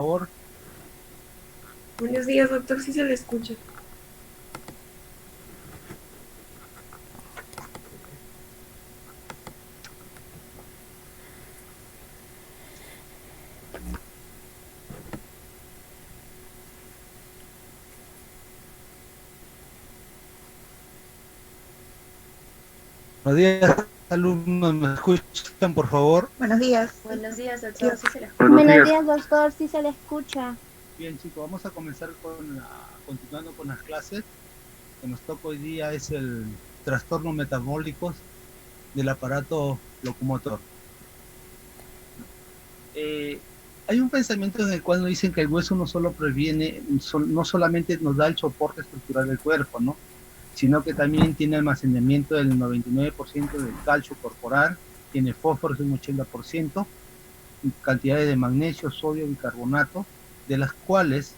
favor. Buenos días, doctor, sí se le escucha. Buenos días, alumnos, ¿me escuchan, por favor? Buenos días. Buenos días, doctor. Sí se la escucha. Buenos días, doctor, sí se le escucha. Bien, chicos, vamos a comenzar continuando con las clases. Que nos toca hoy día es el trastorno metabólicos del aparato locomotor. Hay un pensamiento en el cual nos dicen que el hueso no solo previene, no solamente nos da el soporte estructural del cuerpo, ¿no? Sino que también tiene almacenamiento del 99% del calcio corporal, tiene fósforo un 80%, cantidades de magnesio, sodio, bicarbonato, de las cuales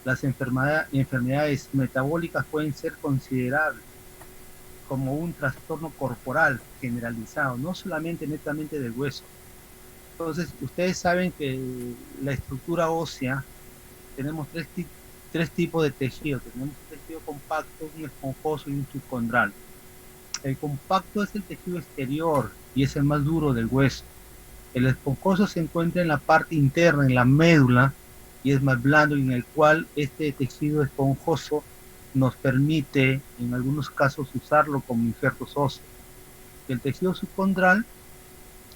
las enfermedades metabólicas pueden ser considerables como un trastorno corporal generalizado, no solamente netamente del hueso. Entonces, ustedes saben que la estructura ósea, tenemos tres tipos de tejido. Tenemos un tejido compacto, un esponjoso y un subcondral. El compacto es el tejido exterior y es el más duro del hueso. El esponjoso se encuentra en la parte interna, en la médula, y es más blando, y en el cual este tejido esponjoso nos permite, en algunos casos, usarlo como injertos óseos. El tejido subcondral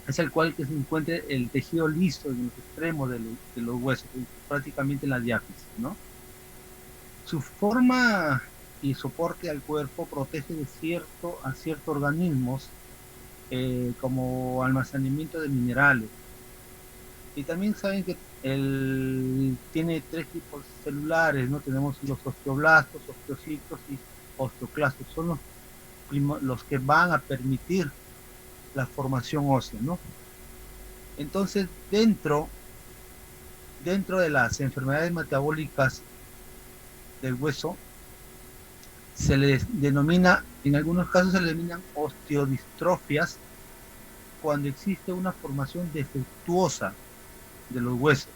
es el cual que se encuentra el tejido liso en los extremos de los huesos, prácticamente en la diáfisis, ¿no? Su forma y soporte al cuerpo protege de a ciertos organismos, como almacenamiento de minerales. Y también saben que tiene tres tipos celulares, ¿no? Tenemos los osteoblastos, osteocitos y osteoclastos. Son los que van a permitir la formación ósea, ¿no? Entonces, dentro de las enfermedades metabólicas del hueso, se les denomina, en algunos casos se le denominan osteodistrofias, cuando existe una formación defectuosa de los huesos.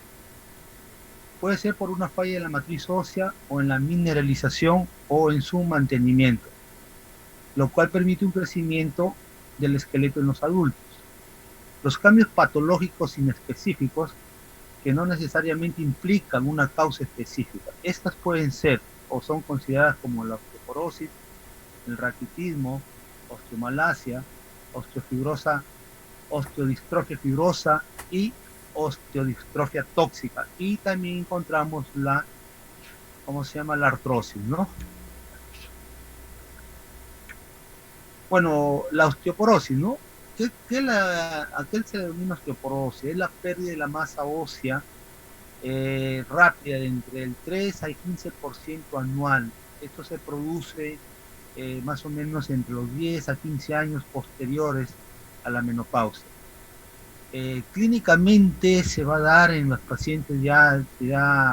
Puede ser por una falla en la matriz ósea o en la mineralización o en su mantenimiento, lo cual permite un crecimiento del esqueleto en los adultos. Los cambios patológicos inespecíficos que no necesariamente implican una causa específica. Estas pueden ser o son consideradas como la osteoporosis, el raquitismo, osteomalacia, osteofibrosa, osteodistrofia fibrosa y osteodistrofia tóxica. Y también encontramos la artrosis, ¿no? Bueno, la osteoporosis, ¿no? ¿A qué se denomina osteoporosis? Es la pérdida de la masa ósea rápida de entre el 3 al 15% anual. Esto se produce más o menos entre los 10 a 15 años posteriores a la menopausia. Clínicamente se va a dar en los pacientes ya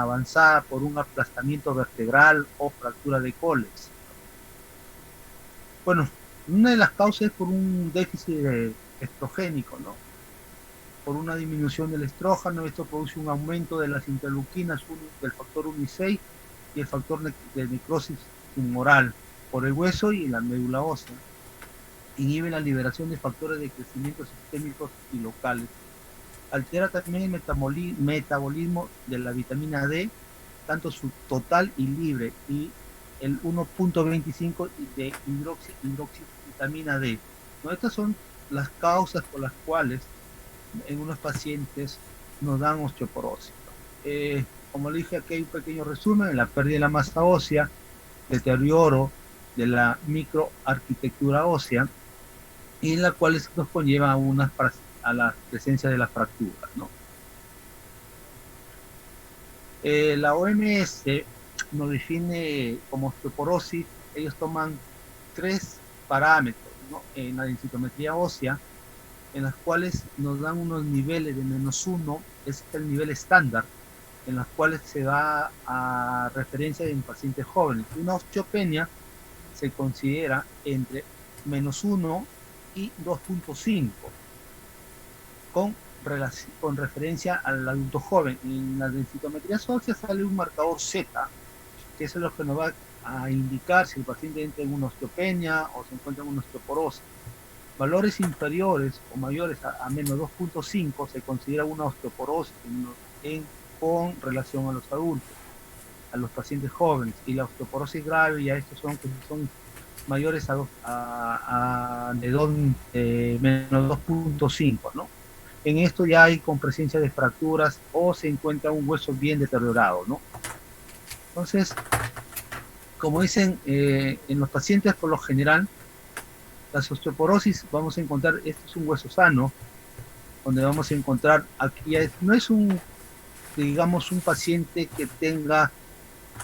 avanzada por un aplastamiento vertebral o fractura de coles. Bueno, una de las causas es por un déficit estrogénico, ¿no? Por una disminución del estrógeno. Esto produce un aumento de las interleuquinas, del factor 1 y 6, y el factor de necrosis tumoral por el hueso y la médula ósea. Inhibe la liberación de factores de crecimiento sistémicos y locales. Altera también el metabolismo de la vitamina D, tanto su total y libre, y el 1.25 de hidroxivitamina D. ¿No? Estas son las causas por las cuales en unos pacientes nos dan osteoporosis. Como le dije, aquí hay un pequeño resumen: la pérdida de la masa ósea, deterioro de la microarquitectura ósea, y en la cual nos conlleva a la presencia de las fracturas, ¿no? La OMS nos define como osteoporosis. Ellos toman 3 parámetros, ¿no? En la densitometría ósea, en las cuales nos dan unos niveles de -1, es el nivel estándar, en las cuales se da a referencia en pacientes jóvenes. Una osteopenia se considera entre -1 y 2.5, con con referencia al adulto joven. En las densitometrías óseas sale un marcador Z, que eso es lo que nos va a indicar si el paciente entra en una osteopenia o se encuentra en una osteoporosis. Valores inferiores o mayores a menos 2.5 se considera una osteoporosis con relación a los adultos, a los pacientes jóvenes, y la osteoporosis grave ya estos son mayores de menos 2.5, ¿no? En esto ya hay con presencia de fracturas o se encuentra un hueso bien deteriorado, ¿no? Entonces, como dicen, en los pacientes por lo general, las osteoporosis vamos a encontrar, este es un hueso sano, donde vamos a encontrar, aquí no es digamos, un paciente que tenga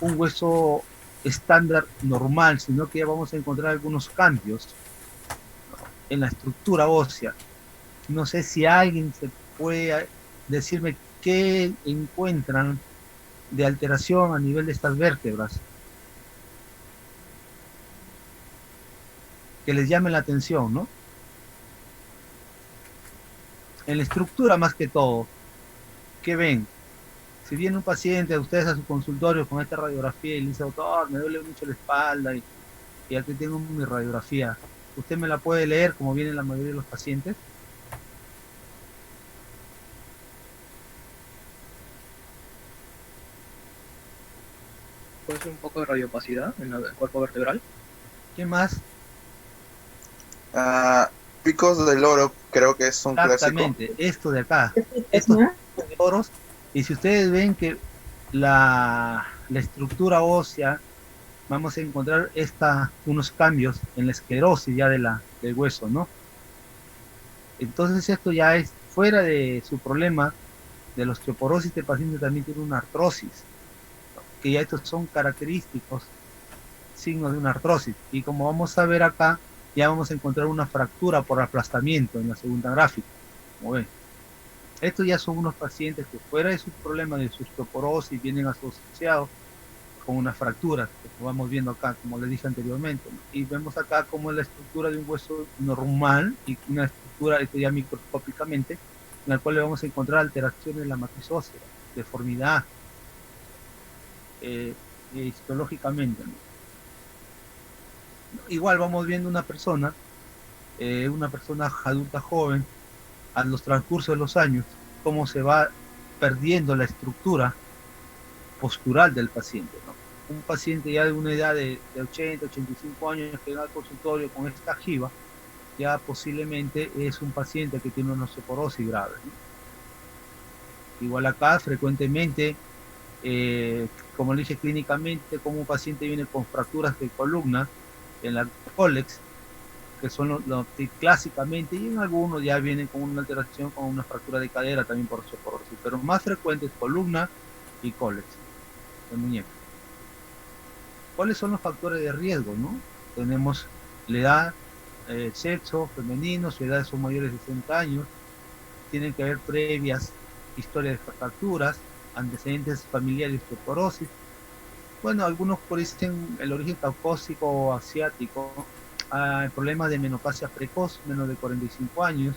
un hueso estándar normal, sino que ya vamos a encontrar algunos cambios en la estructura ósea. No sé si alguien se puede decirme qué encuentran de alteración a nivel de estas vértebras que les llame la atención, ¿no? En la estructura más que todo, ¿qué ven? Si viene un paciente a ustedes a su consultorio con esta radiografía y le dice, doctor, me duele mucho la espalda y aquí tengo mi radiografía, ¿usted me la puede leer como viene la mayoría de los pacientes? Puede ser un poco de radiopacidad en el cuerpo vertebral. ¿Qué más? Picos del oro, creo que es un clásico. Exactamente, esto de acá. Estos picos de oros, y si ustedes ven que la estructura ósea, vamos a encontrar unos cambios en la esclerosis ya del hueso, ¿no? Entonces esto ya es fuera de su problema de la osteoporosis, este paciente también tiene una artrosis, ¿no? Que ya estos son característicos, signos de una artrosis. Y como vamos a ver acá, ya vamos a encontrar una fractura por aplastamiento en la segunda gráfica, como ven. Estos ya son unos pacientes que fuera de su problema de su osteoporosis vienen asociados con una fractura, que vamos viendo acá, como les dije anteriormente, ¿no? Y vemos acá cómo es la estructura de un hueso normal y una estructura, esto ya microscópicamente, en la cual le vamos a encontrar alteraciones en la matriz ósea, deformidad, histológicamente, ¿no? Igual vamos viendo una persona adulta joven, a los transcurso de los años, cómo se va perdiendo la estructura postural del paciente, ¿no? Un paciente ya de una edad de 80, 85 años que va al consultorio con esta jiba, ya posiblemente es un paciente que tiene una osteoporosis grave, ¿no? Igual acá frecuentemente, como le dije clínicamente, como un paciente viene con fracturas de columna en la cólex, que son los que clásicamente, y en algunos ya vienen con una alteración, con una fractura de cadera también por osteoporosis, pero más frecuente es columna y cólex de muñeca. ¿Cuáles son los factores de riesgo, no? Tenemos la edad, sexo femenino, su edad son mayores de 60 años, tienen que haber previas historias de fracturas, antecedentes familiares de osteoporosis. Bueno, algunos dicen el origen caucásico o asiático, problemas de menopausia precoz, menos de 45 años,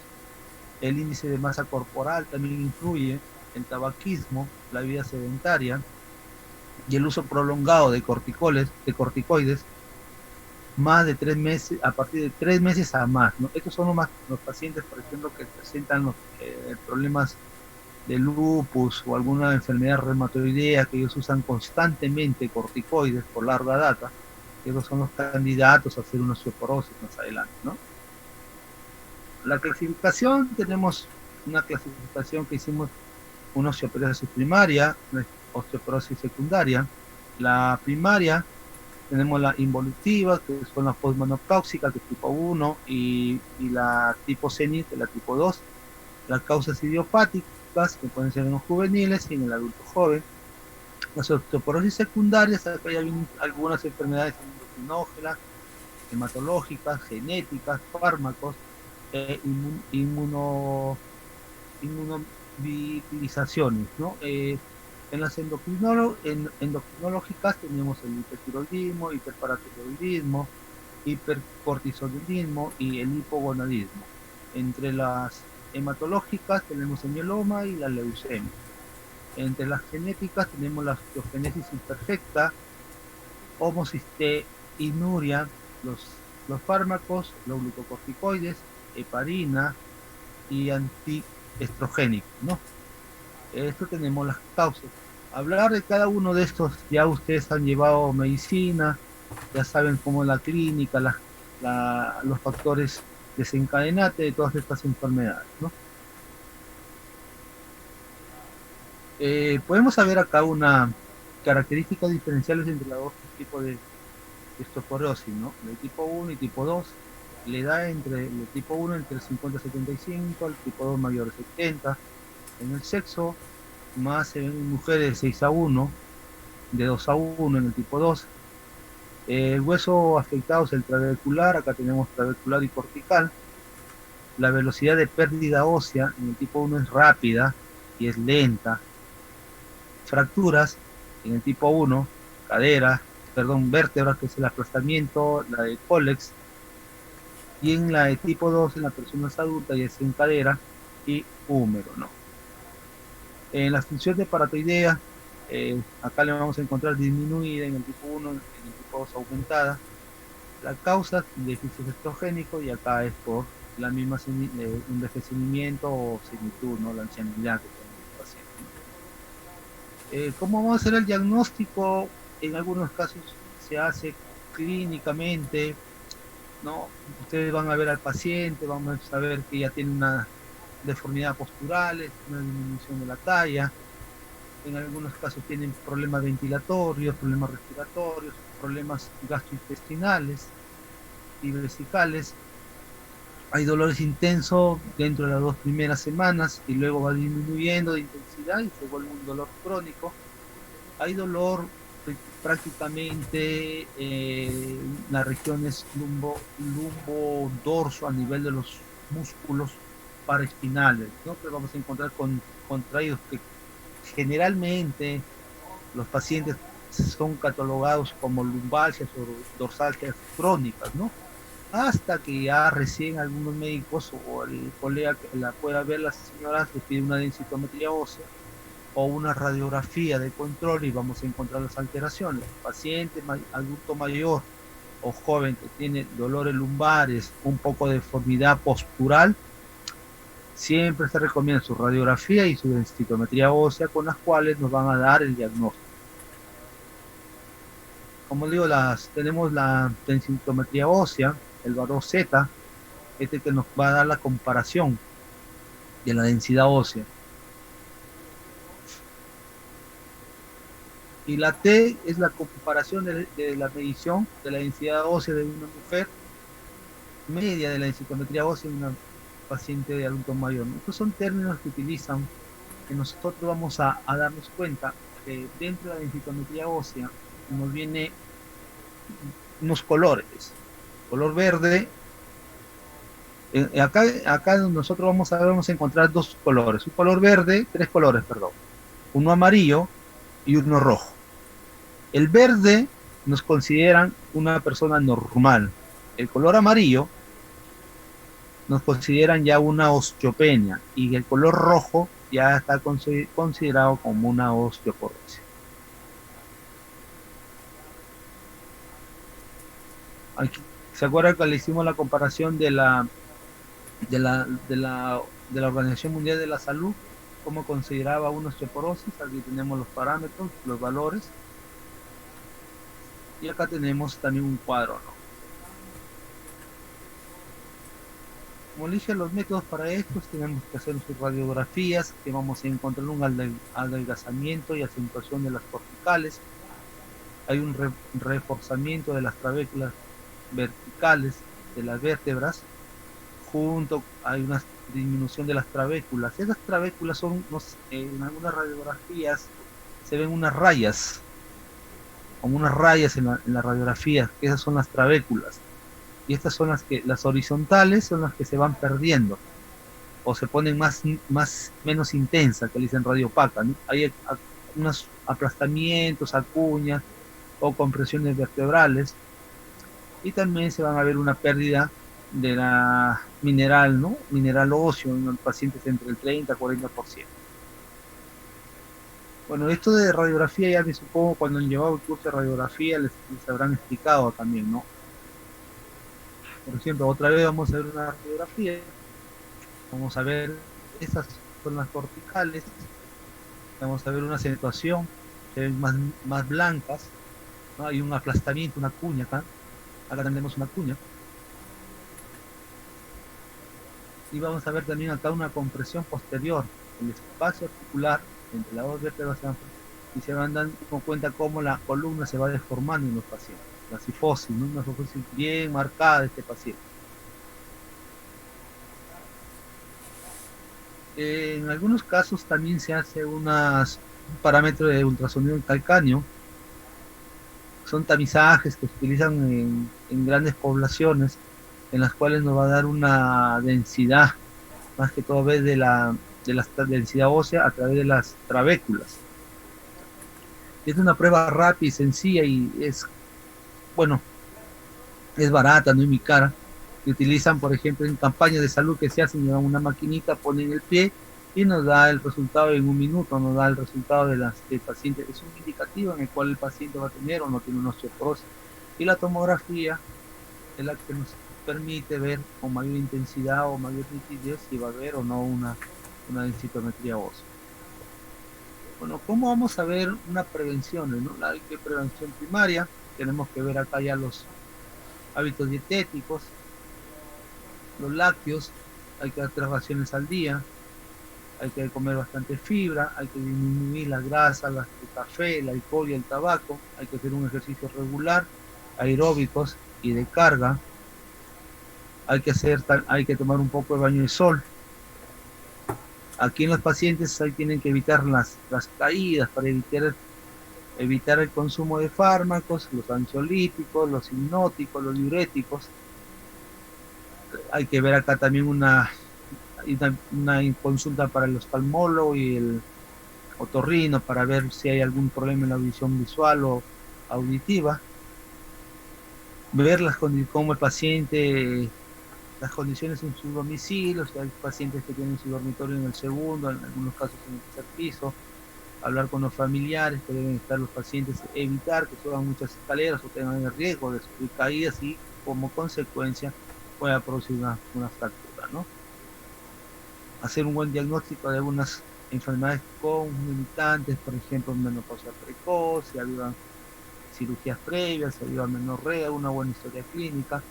el índice de masa corporal también influye, el tabaquismo, la vida sedentaria y el uso prolongado de corticoides, más de 3 meses, a partir de 3 meses a más, ¿no? Estos son los pacientes, por ejemplo, que presentan los problemas de lupus o alguna enfermedad reumatoidea, que ellos usan constantemente corticoides por larga data. Esos son los candidatos a hacer una osteoporosis más adelante, ¿no? La clasificación, tenemos una clasificación que hicimos, una osteoporosis primaria, una osteoporosis secundaria. La primaria, tenemos la involutiva, que son la postmenopáusica, que es tipo 1, y la tipo senil, que es la tipo 2. Las causas idiopáticas, que pueden ser en los juveniles y en el adulto joven. Las osteoporosis secundarias, acá hay algunas enfermedades endocrinógenas, hematológicas, genéticas, fármacos, inmunovitilizaciones, ¿no? En las endocrinológicas tenemos el hipertiroidismo, hiperparatiroidismo, hipercortisolismo y el hipogonadismo. Entre las hematológicas tenemos el mieloma y la leucemia. Entre las genéticas tenemos la osteogénesis imperfecta, homocisteinuria, los fármacos, los glucocorticoides, heparina y antiestrogénicos, ¿no? Esto tenemos las causas. Hablar de cada uno de estos, ya ustedes han llevado medicina, ya saben cómo es la clínica, los factores desencadenantes de todas estas enfermedades, ¿no? Podemos saber acá una características diferenciales entre los dos tipos de osteoporosis, ¿no? El tipo 1 y tipo 2. La edad entre el tipo 1 entre 50 y 75, el tipo 2 mayor de 70. En el sexo, más se ven en mujeres de 6 a 1, de 2 a 1 en el tipo 2. El hueso afectado es el trabecular, acá tenemos trabecular y cortical. La velocidad de pérdida ósea en el tipo 1 es rápida y es lenta. Fracturas en el tipo 1, vértebra, que es el aplastamiento, la de cólex, y en la de tipo 2, en las personas adultas, ya es en cadera y húmero, ¿no? En la función de paratoidea, acá le vamos a encontrar disminuida en el tipo 1, en el tipo 2 aumentada. La causa de déficit estrogénico, y acá es por la misma envejecimiento o senitud, ¿no? La ancianidad que tiene el paciente, ¿no? ¿Cómo vamos a hacer el diagnóstico? En algunos casos se hace clínicamente, ¿no? Ustedes van a ver al paciente, vamos a saber que ya tiene una deformidad postural, una disminución de la talla. En algunos casos tienen problemas ventilatorios, problemas respiratorios, problemas gastrointestinales y vesicales. Hay dolores intensos dentro de las 2 primeras semanas y luego va disminuyendo de intensidad y se vuelve un dolor crónico. Hay dolor prácticamente en las regiones lumbo-dorso a nivel de los músculos paraespinales, ¿no? Que vamos a encontrar contraídos, que generalmente los pacientes son catalogados como lumbalgias o dorsalgias crónicas, ¿no? Hasta que ya recién algunos médicos o el colega que la pueda ver, la señora, le pide una densitometría ósea o una radiografía de control y vamos a encontrar las alteraciones. Paciente adulto mayor o joven que tiene dolores lumbares, un poco de deformidad postural, siempre se recomienda su radiografía y su densitometría ósea, con las cuales nos van a dar el diagnóstico. Como digo, tenemos la densitometría ósea, el valor Z, que nos va a dar la comparación de la densidad ósea. Y la T es la comparación de la medición de la densidad ósea de una mujer, media de la densitometría ósea en una paciente de adulto mayor, ¿no? Estos son términos que utilizan, que nosotros vamos a darnos cuenta que dentro de la densitometría ósea nos viene unos colores. Color verde. Acá nosotros vamos a encontrar 2 colores. Un color verde, 3 colores, perdón. Uno amarillo y uno rojo. El verde nos consideran una persona normal. El color amarillo nos consideran ya una osteopenia. Y el color rojo ya está considerado como una osteoporosis. Aquí, ¿se acuerdan que le hicimos la comparación de la Organización Mundial de la Salud? ¿Cómo consideraba una osteoporosis? Aquí tenemos los parámetros, los valores. Y acá tenemos también un cuadro, ¿no? Como le dije, los métodos para estos tenemos que hacer sus radiografías, que vamos a encontrar un adelgazamiento y acentuación de las corticales. Hay un reforzamiento de las trabéculas verticales de las vértebras, hay una disminución de las trabéculas. Esas trabéculas son, en algunas radiografías se ven unas rayas, como unas rayas en la radiografía, que esas son las trabéculas. Y estas son las horizontales son las que se van perdiendo o se ponen menos intensas, que le dicen radiopaca, ¿no? Hay unos aplastamientos, acuñas o compresiones vertebrales, y también se van a ver una pérdida de la mineral, ¿no? Mineral óseo en los pacientes entre el 30 a 40%. Bueno, esto de radiografía ya me supongo cuando han llevado el curso de radiografía les habrán explicado también, ¿no? Por ejemplo, otra vez vamos a ver una radiografía, vamos a ver, esas son las corticales, vamos a ver una acentuación, se ven más blancas, ¿no? Hay un aplastamiento, una cuña acá tenemos una cuña, y vamos a ver también acá una compresión posterior, el espacio articular entre las dos vértebras y se van dando cuenta cómo la columna se va deformando en los pacientes, la cifosis, ¿no? Una cifosis bien marcada de este paciente. En algunos casos también se hace un parámetro de ultrasonido calcáneo. Son tamizajes que se utilizan en grandes poblaciones, en las cuales nos va a dar una densidad, más que todo de la densidad ósea a través de las trabéculas. Es una prueba rápida y sencilla y bueno, es barata, no es muy cara. Que utilizan, por ejemplo, en campañas de salud que se hacen, llevan una maquinita, ponen el pie y nos da el resultado en un minuto, nos da el resultado del paciente. Es un indicativo en el cual el paciente va a tener o no tiene una osteoporosis. Y la tomografía es la que nos permite ver con mayor intensidad o mayor nitidez si va a haber o no una densitometría ósea. Bueno, ¿cómo vamos a ver una prevención, ¿no? La prevención primaria, tenemos que ver acá ya los hábitos dietéticos, los lácteos, hay que dar 3 raciones al día, hay que comer bastante fibra, hay que disminuir las grasas, el café, el alcohol y el tabaco, hay que hacer un ejercicio regular, aeróbicos y de carga, hay que tomar un poco de baño de sol. Aquí en los pacientes tienen que evitar las caídas para evitar el consumo de fármacos, los ansiolíticos, los hipnóticos, los diuréticos. Hay que ver acá también una consulta para el oftalmólogo y el otorrino para ver si hay algún problema en la audición visual o auditiva. Ver cómo el paciente, las condiciones en su domicilio, si hay pacientes que tienen su dormitorio en el segundo, en algunos casos en el tercer piso. Hablar con los familiares que deben estar los pacientes, evitar que suban muchas escaleras o tengan el riesgo de sufrir caídas y como consecuencia pueda producir una fractura, ¿no? Hacer un buen diagnóstico de algunas enfermedades concomitantes, por ejemplo, menopausia precoz, si había cirugías previas, si había menorrea, una buena historia clínica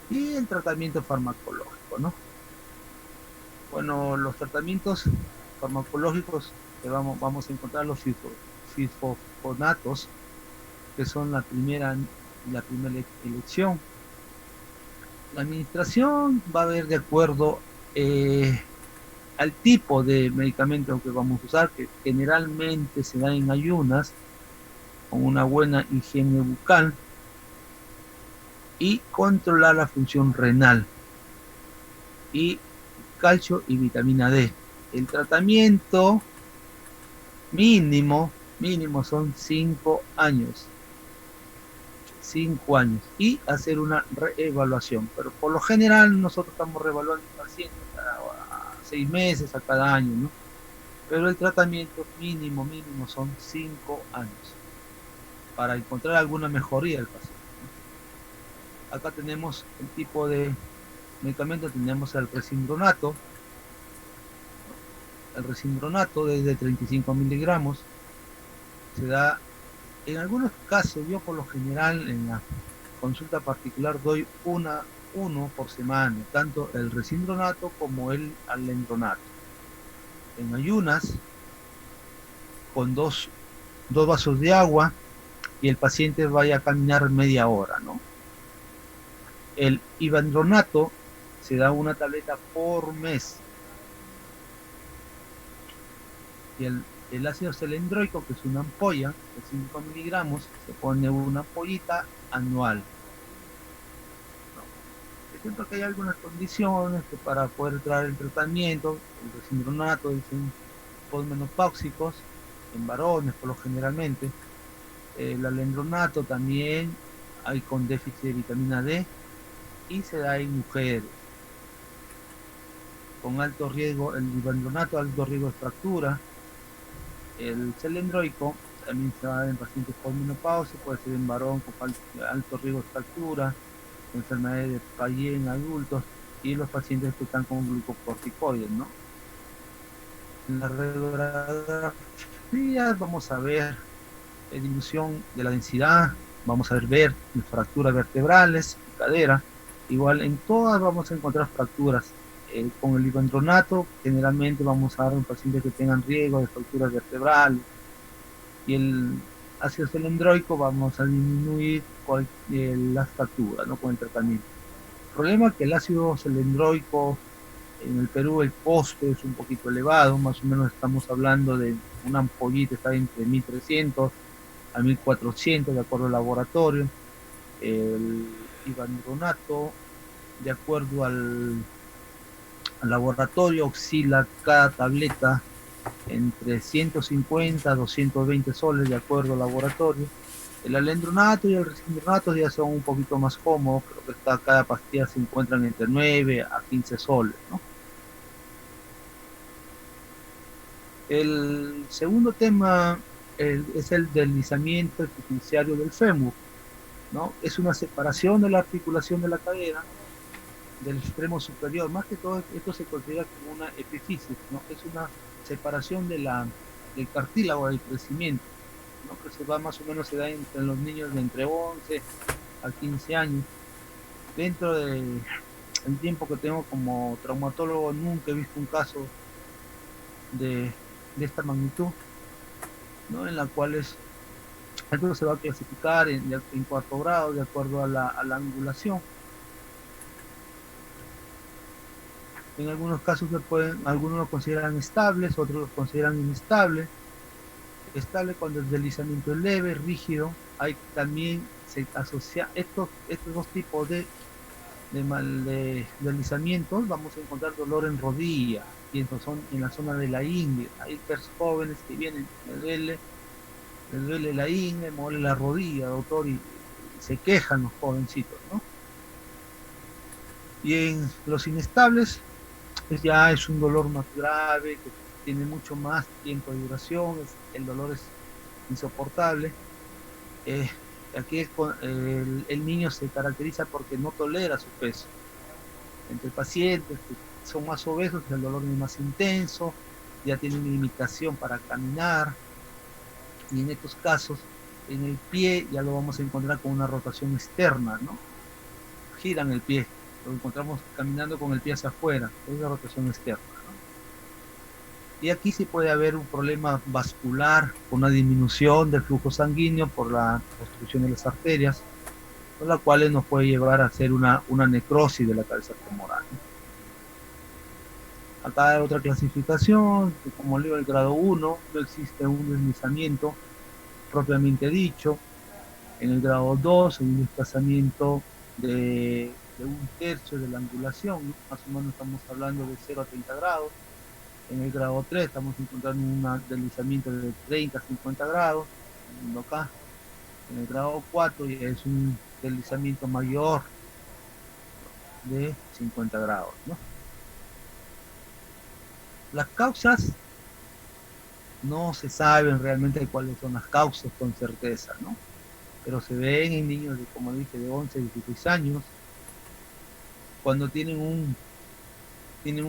y el tratamiento farmacológico, ¿no? Bueno, los tratamientos farmacológicos que vamos a encontrar los fosfonatos, que son la primera elección. La administración va a ver de acuerdo al tipo de medicamento que vamos a usar, que generalmente se da en ayunas, con una buena higiene bucal y controlar la función renal y calcio y vitamina D. El tratamiento mínimo son 5 años. 5 años y hacer una reevaluación, pero por lo general nosotros estamos reevaluando pacientes cada 6 meses, a cada año, ¿no? Pero el tratamiento mínimo son 5 años para encontrar alguna mejoría del paciente, ¿no? Acá tenemos el tipo de medicamento, tenemos el resindronato. El resindronato desde 35 miligramos se da. En algunos casos, yo por lo general en la consulta particular doy uno por semana, tanto el resindronato como el alendronato. En ayunas, con dos vasos de agua y el paciente vaya a caminar media hora, ¿no? El ivandronato se da una tableta por mes. Y el ácido selendroico, que es una ampolla de 5 miligramos, se pone una ampollita anual. Es cierto que hay algunas condiciones que para poder traer el tratamiento, el resindronato dicen posmenopáusicos, en varones por lo generalmente, el alendronato también hay con déficit de vitamina D, y se da en mujeres con alto riesgo, el bivalpronato, alto riesgo de fractura. El celendroico también se da en pacientes con menopausia, puede ser en varón con alto riesgo de fractura, enfermedades de Paget en adultos y los pacientes que están con glucocorticoides, ¿no? En la radiografía vamos a ver disminución de la densidad, vamos a ver fracturas vertebrales, cadera, igual en todas vamos a encontrar fracturas. Con el bivalpronato generalmente vamos a dar a un paciente que tengan riesgo de fracturas vertebrales, y el ácido celendroico vamos a disminuir las fracturas, ¿no? Con el tratamiento. El problema es que el ácido celendroico en el Perú, el costo es un poquito elevado, más o menos estamos hablando de una ampollita está entre 1.300 a 1.400 de acuerdo al laboratorio. El bivalpronato, de acuerdo al laboratorio, oscila cada tableta entre 150 a 220 soles de acuerdo al laboratorio. El alendronato y el risindronato ya son un poquito más cómodos, creo que cada pastilla se encuentran entre 9 a 15 soles, ¿no? El segundo tema es el deslizamiento epifisiario del fémur, ¿no? Es una separación de la articulación de la cadera del extremo superior. Más que todo esto se considera como una epifisis, ¿no? Es una separación del cartílago del crecimiento, ¿no? Que se va más o menos, se da entre los niños de entre 11 a 15 años. Dentro del tiempo que tengo como traumatólogo nunca he visto un caso de esta magnitud, ¿no? En la cual esto se va a clasificar en cuarto grado de acuerdo a la angulación. En algunos casos algunos lo consideran estables, otros lo consideran inestables. Estable cuando el deslizamiento es leve, rígido. Hay también se asocia estos dos tipos de deslizamientos. Vamos a encontrar dolor en rodilla, y estos son en la zona de la ingle. Hay personas jóvenes que vienen, les duele la ingle, me duele la rodilla, doctor, y se quejan los jovencitos, ¿no? Y en los inestables, pues ya es un dolor más grave, que tiene mucho más tiempo de duración, el dolor es insoportable. Aquí el niño se caracteriza porque no tolera su peso. Entre pacientes que son más obesos, el dolor es más intenso, ya tienen limitación para caminar, y en estos casos, en el pie ya lo vamos a encontrar con una rotación externa, ¿no? Giran el pie, lo encontramos caminando con el pie hacia afuera, es la rotación externa, ¿no? Y aquí sí puede haber un problema vascular, con una disminución del flujo sanguíneo por la obstrucción de las arterias, con la cual nos puede llevar a hacer una necrosis de la cabeza femoral, ¿no? Acá hay otra clasificación, que como leo el grado 1, no existe un deslizamiento propiamente dicho. En el grado 2, hay un desplazamiento de un tercio de la angulación, ¿no? Más o menos estamos hablando de 0 a 30 grados. En el grado 3 estamos encontrando un deslizamiento de 30 a 50 grados, acá. En el grado 4 ya es un deslizamiento mayor de 50 grados, ¿no? Las causas no se saben realmente cuáles son las causas con certeza, ¿no? Pero se ven en niños de, como dije, de 11 a 16 años, cuando tienen un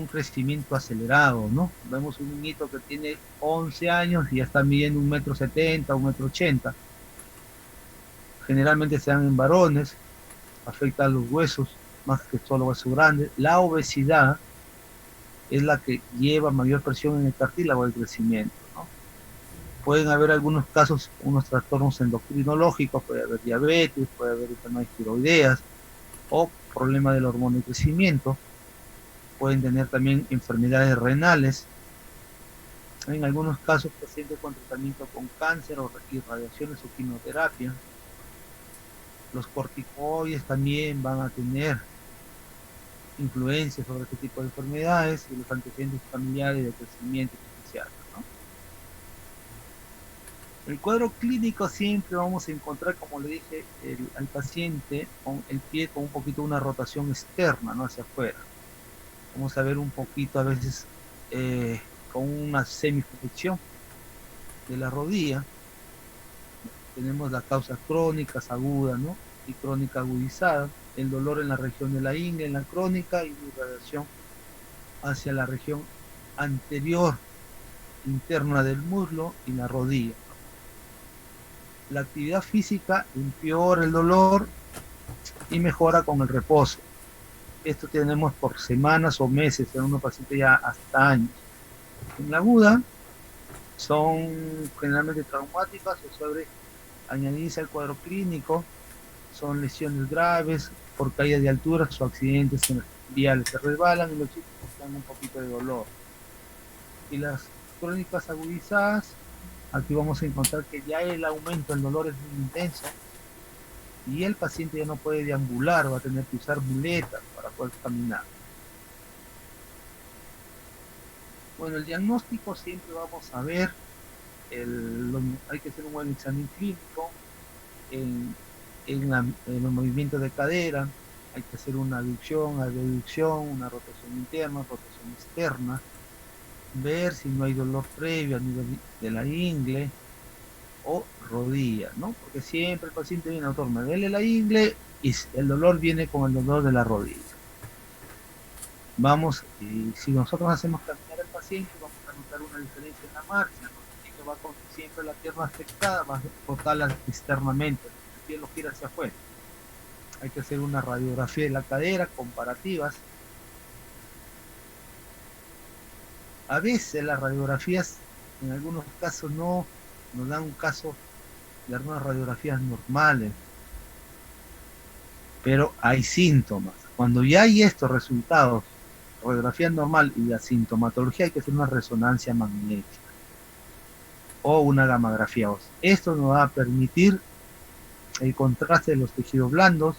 crecimiento acelerado, ¿no? Vemos un niñito que tiene 11 años y ya está midiendo 1,70 m, 1,80 m. Generalmente se dan en varones, afecta a los huesos, más que solo huesos grandes. La obesidad es la que lleva mayor presión en el cartílago del crecimiento, ¿no? Pueden haber algunos casos, unos trastornos endocrinológicos, puede haber diabetes, puede haber enfermedades tiroideas o problemas del hormona de crecimiento. Pueden tener también enfermedades renales. En algunos casos, pacientes con tratamiento con cáncer o irradiaciones o quimioterapia. Los corticoides también van a tener influencia sobre este tipo de enfermedades, y los antecedentes familiares de crecimiento artificial, ¿no? El cuadro clínico siempre vamos a encontrar, como le dije, al paciente con el pie con un poquito una rotación externa, ¿no? Hacia afuera. Vamos a ver un poquito a veces con una semiflexión de la rodilla. Tenemos las causas crónicas agudas, ¿no? Y crónica agudizada. El dolor en la región de la ingle, en la crónica, y irradiación hacia la región anterior interna del muslo y la rodilla. La actividad física empeora el dolor y mejora con el reposo. Esto tenemos por semanas o meses, en unos pacientes ya hasta años. En la aguda son generalmente traumáticas o sobre añadirse al cuadro clínico, son lesiones graves por caída de alturas o accidentes viales, se resbalan y los chicos dan un poquito de dolor. Y las crónicas agudizadas, aquí vamos a encontrar que ya el aumento del dolor es muy intenso y el paciente ya no puede deambular, va a tener que usar muletas para poder caminar. Bueno, el diagnóstico siempre vamos a ver, hay que hacer un buen examen clínico en los movimientos de cadera, hay que hacer una aducción, abducción, una rotación interna, rotación externa, ver si no hay dolor previo a nivel de la ingle o rodilla, ¿no? Porque siempre el paciente viene, doctor, me duele la ingle y el dolor viene con el dolor de la rodilla. Vamos, y si nosotros hacemos caminar al paciente, vamos a notar una diferencia en la marcha, ¿no? Va con siempre la pierna afectada, va a rotarla externamente, el pie lo gira hacia afuera. Hay que hacer una radiografía de la cadera, comparativas. A veces las radiografías, en algunos casos no nos dan un caso de algunas radiografías normales, pero hay síntomas. Cuando ya hay estos resultados, radiografía normal y la sintomatología, hay que hacer una resonancia magnética o una gamografía ósea. Esto nos va a permitir el contraste de los tejidos blandos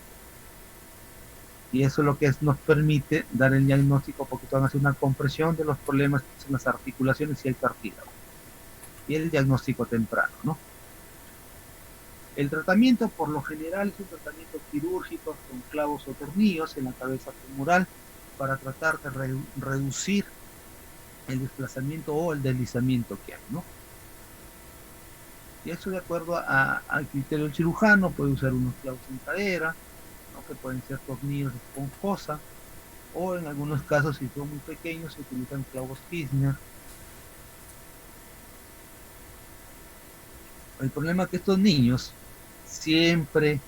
y eso es lo que nos permite dar el diagnóstico, porque van a hacer una compresión de los problemas en las articulaciones y el cartílago y el diagnóstico temprano, ¿no? El tratamiento por lo general es un tratamiento quirúrgico con clavos o tornillos en la cabeza femoral para tratar de reducir el desplazamiento o el deslizamiento que hay, ¿no? Y eso de acuerdo al criterio del cirujano, puede usar unos clavos en cadera, ¿no? Que pueden ser tornillos de esponjosa, o en algunos casos, si son muy pequeños, se utilizan clavos Kirchner. El problema es que estos niños siempre,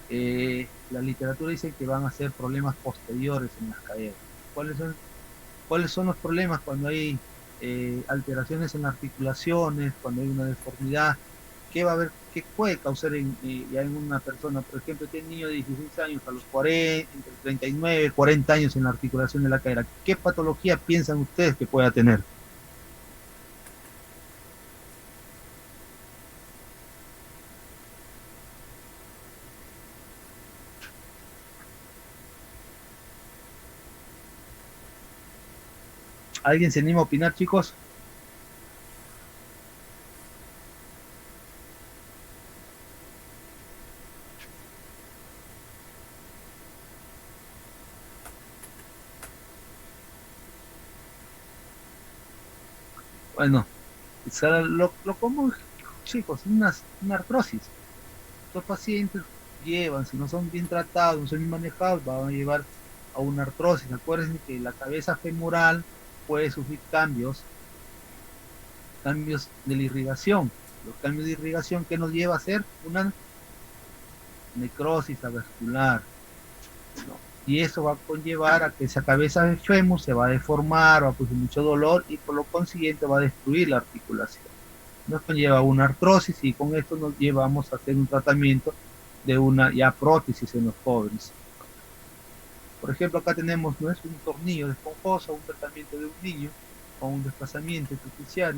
la literatura dice que van a ser problemas posteriores en las caderas. ¿Cuáles son los problemas cuando hay alteraciones en las articulaciones, cuando hay una deformidad? ¿Qué va a haber, qué puede causar ya en una persona? Por ejemplo, tiene un niño de 16 años a los 40, entre 39, 40 años en la articulación de la cadera. ¿Qué patología piensan ustedes que pueda tener? ¿Alguien se anima a opinar, chicos? Bueno, lo común, chicos, una artrosis. Los pacientes llevan, si no son bien tratados, no son bien manejados, van a llevar a una artrosis. Acuérdense que la cabeza femoral puede sufrir cambios de la irrigación. Los cambios de irrigación que nos lleva a hacer una necrosis avascular, ¿no? Y eso va a conllevar a que esa cabeza de fémur se va a deformar, va a producir mucho dolor y por lo consiguiente va a destruir la articulación. Nos conlleva una artrosis y con esto nos llevamos a hacer un tratamiento de una ya prótesis en los jóvenes. Por ejemplo, acá tenemos, no es un tornillo de esponjosa, un tratamiento de un niño con un desplazamiento artificial.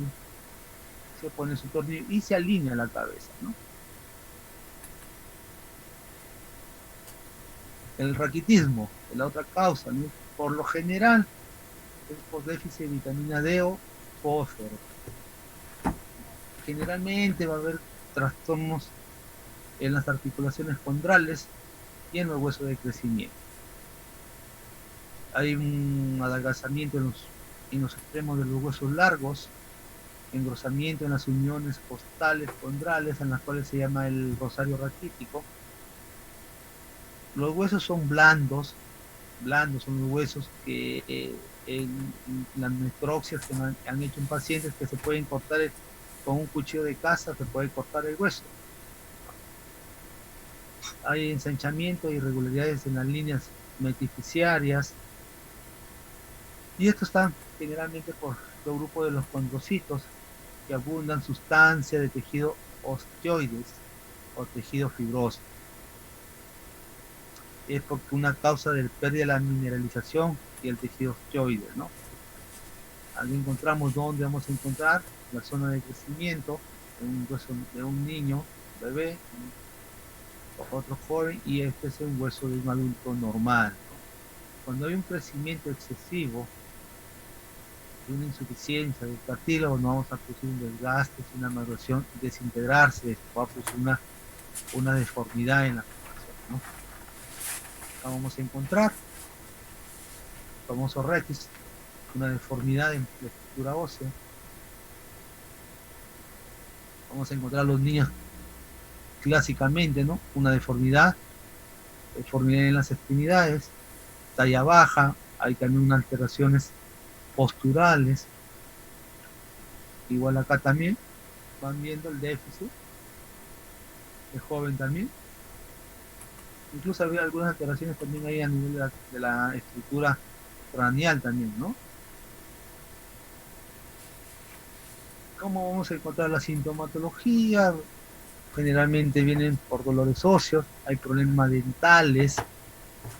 Se pone su tornillo y se alinea la cabeza, ¿no? El raquitismo es la otra causa, ¿no? Por lo general es por déficit de vitamina D o fósforo. Generalmente va a haber trastornos en las articulaciones condrales y en los huesos de crecimiento. Hay un adelgazamiento en los extremos de los huesos largos, engrosamiento en las uniones costales condrales, en las cuales se llama el rosario raquítico. Los huesos son blandos son los huesos que en las necropsias que han hecho en pacientes que se pueden cortar con un cuchillo de caza, se puede cortar el hueso. Hay ensanchamiento e irregularidades en las líneas metificiarias, y esto está generalmente por el grupo de los condrocitos, que abundan sustancia de tejido osteoides o tejido fibroso. Es porque una causa del pérdida de la mineralización y el tejido osteoide, ¿no? Aquí encontramos dónde vamos a encontrar la zona de crecimiento de un hueso de un niño, bebé, otro joven, y este es un hueso de un adulto normal, ¿no? Cuando hay un crecimiento excesivo, una insuficiencia del cartílago, no vamos a producir un desgaste, una maduración, desintegrarse, va a producir una deformidad en la formación, ¿no? Acá vamos a encontrar el famoso retis, una deformidad en la estructura ósea. Vamos a encontrar a los niños clásicamente, ¿no? Una deformidad en las extremidades, talla baja, hay también unas alteraciones posturales. Igual acá también van viendo el déficit, el joven también. Incluso había algunas alteraciones también ahí a nivel de la estructura craneal también, ¿no? ¿Cómo vamos a encontrar la sintomatología? Generalmente vienen por dolores óseos, hay problemas dentales,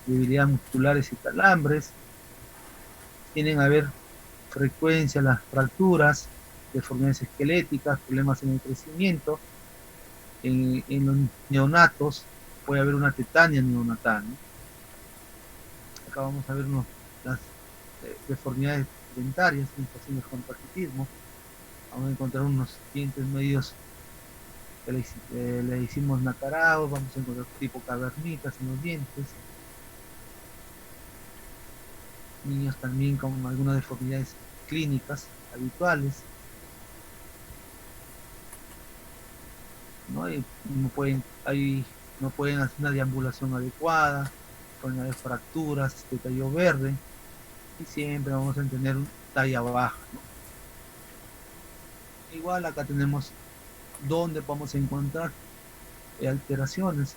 debilidad musculares y calambres. Tienen a haber frecuencia las fracturas, deformidades esqueléticas, problemas en el crecimiento. En los neonatos puede haber una tetania neonatal, ¿no? Acá vamos a ver las deformidades dentarias en pacientes con raquitismo. Vamos a encontrar unos dientes medios que le hicimos nacarados, vamos a encontrar tipo cavernitas en los dientes. Niños también con algunas deformidades clínicas habituales, ¿no? Y no pueden hacer una deambulación adecuada, pueden haber fracturas de tallo verde, y siempre vamos a tener talla baja, ¿no? Igual acá tenemos donde podemos encontrar alteraciones.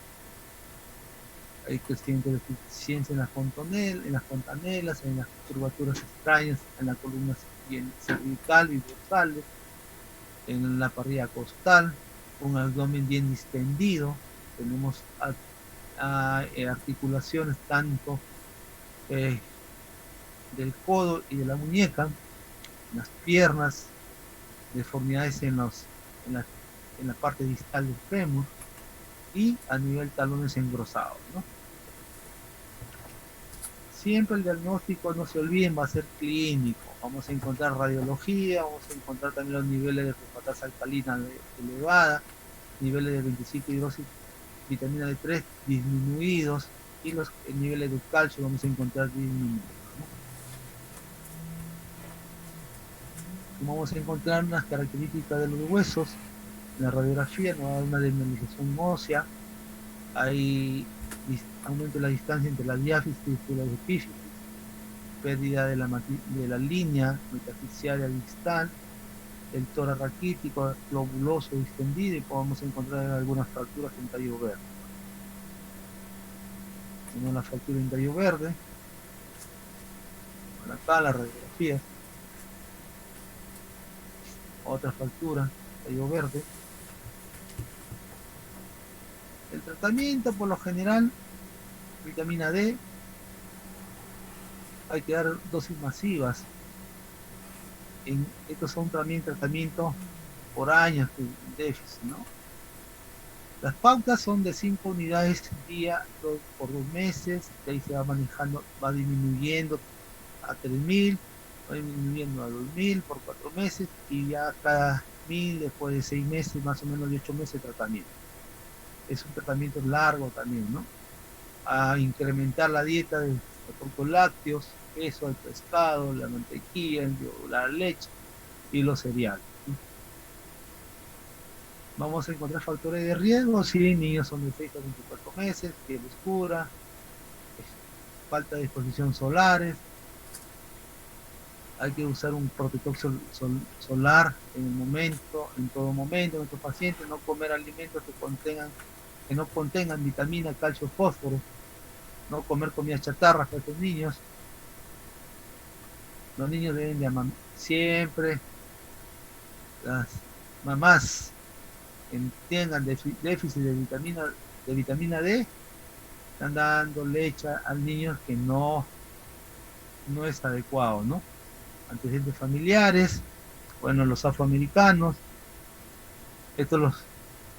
Hay creciente deficiencia en las fontanelas, en las curvaturas extrañas, en las columnas cervical y dorsales, en la parrilla costal, un abdomen bien distendido. Tenemos articulaciones tanto del codo y de la muñeca, en las piernas, deformidades en la parte distal del fémur, y a nivel talones engrosados, ¿no? Siempre el diagnóstico, no se olviden, va a ser clínico. Vamos a encontrar radiología, vamos a encontrar también los niveles de fosfatasa alcalina elevada, niveles de 25 hidroxi vitamina D3 disminuidos, y los niveles de calcio vamos a encontrar disminuidos, ¿no? Como vamos a encontrar unas características de los huesos, en la radiografía nos va a dar una demineralización ósea, hay aumento de la distancia entre la diáfisis y la epífisis, pérdida de la línea metaficiaria distal, el tórax raquítico, globuloso distendido, y podemos encontrar algunas fracturas en tallo verde. Tenemos la fractura en tallo verde, acá la radiografía, otra fractura, tallo verde. El tratamiento, por lo general, vitamina D, hay que dar dosis masivas. Estos son también tratamientos por años de déficit, ¿no? Las pautas son de 5 unidades día por 2 meses, de ahí se va manejando, va disminuyendo a 3.000, va disminuyendo a 2.000 por 4 meses, y ya cada 2000, después de 6 meses, más o menos de 8 meses de tratamiento. Es un tratamiento largo también, ¿no? A incrementar la dieta de los productos lácteos, queso, el pescado, la mantequilla, la leche y los cereales. Vamos a encontrar factores de riesgo, si niños son de 6 a 24 meses, piel oscura, falta de exposición solares, hay que usar un protector solar en todo momento, en estos pacientes, no comer alimentos que no contengan vitamina, calcio, fósforo, no comer comida chatarra para estos niños. Los niños deben de siempre, las mamás que tengan déficit de vitamina D, están dando leche al niño que no es adecuado, ¿no? Antecedentes familiares, bueno, los afroamericanos, estos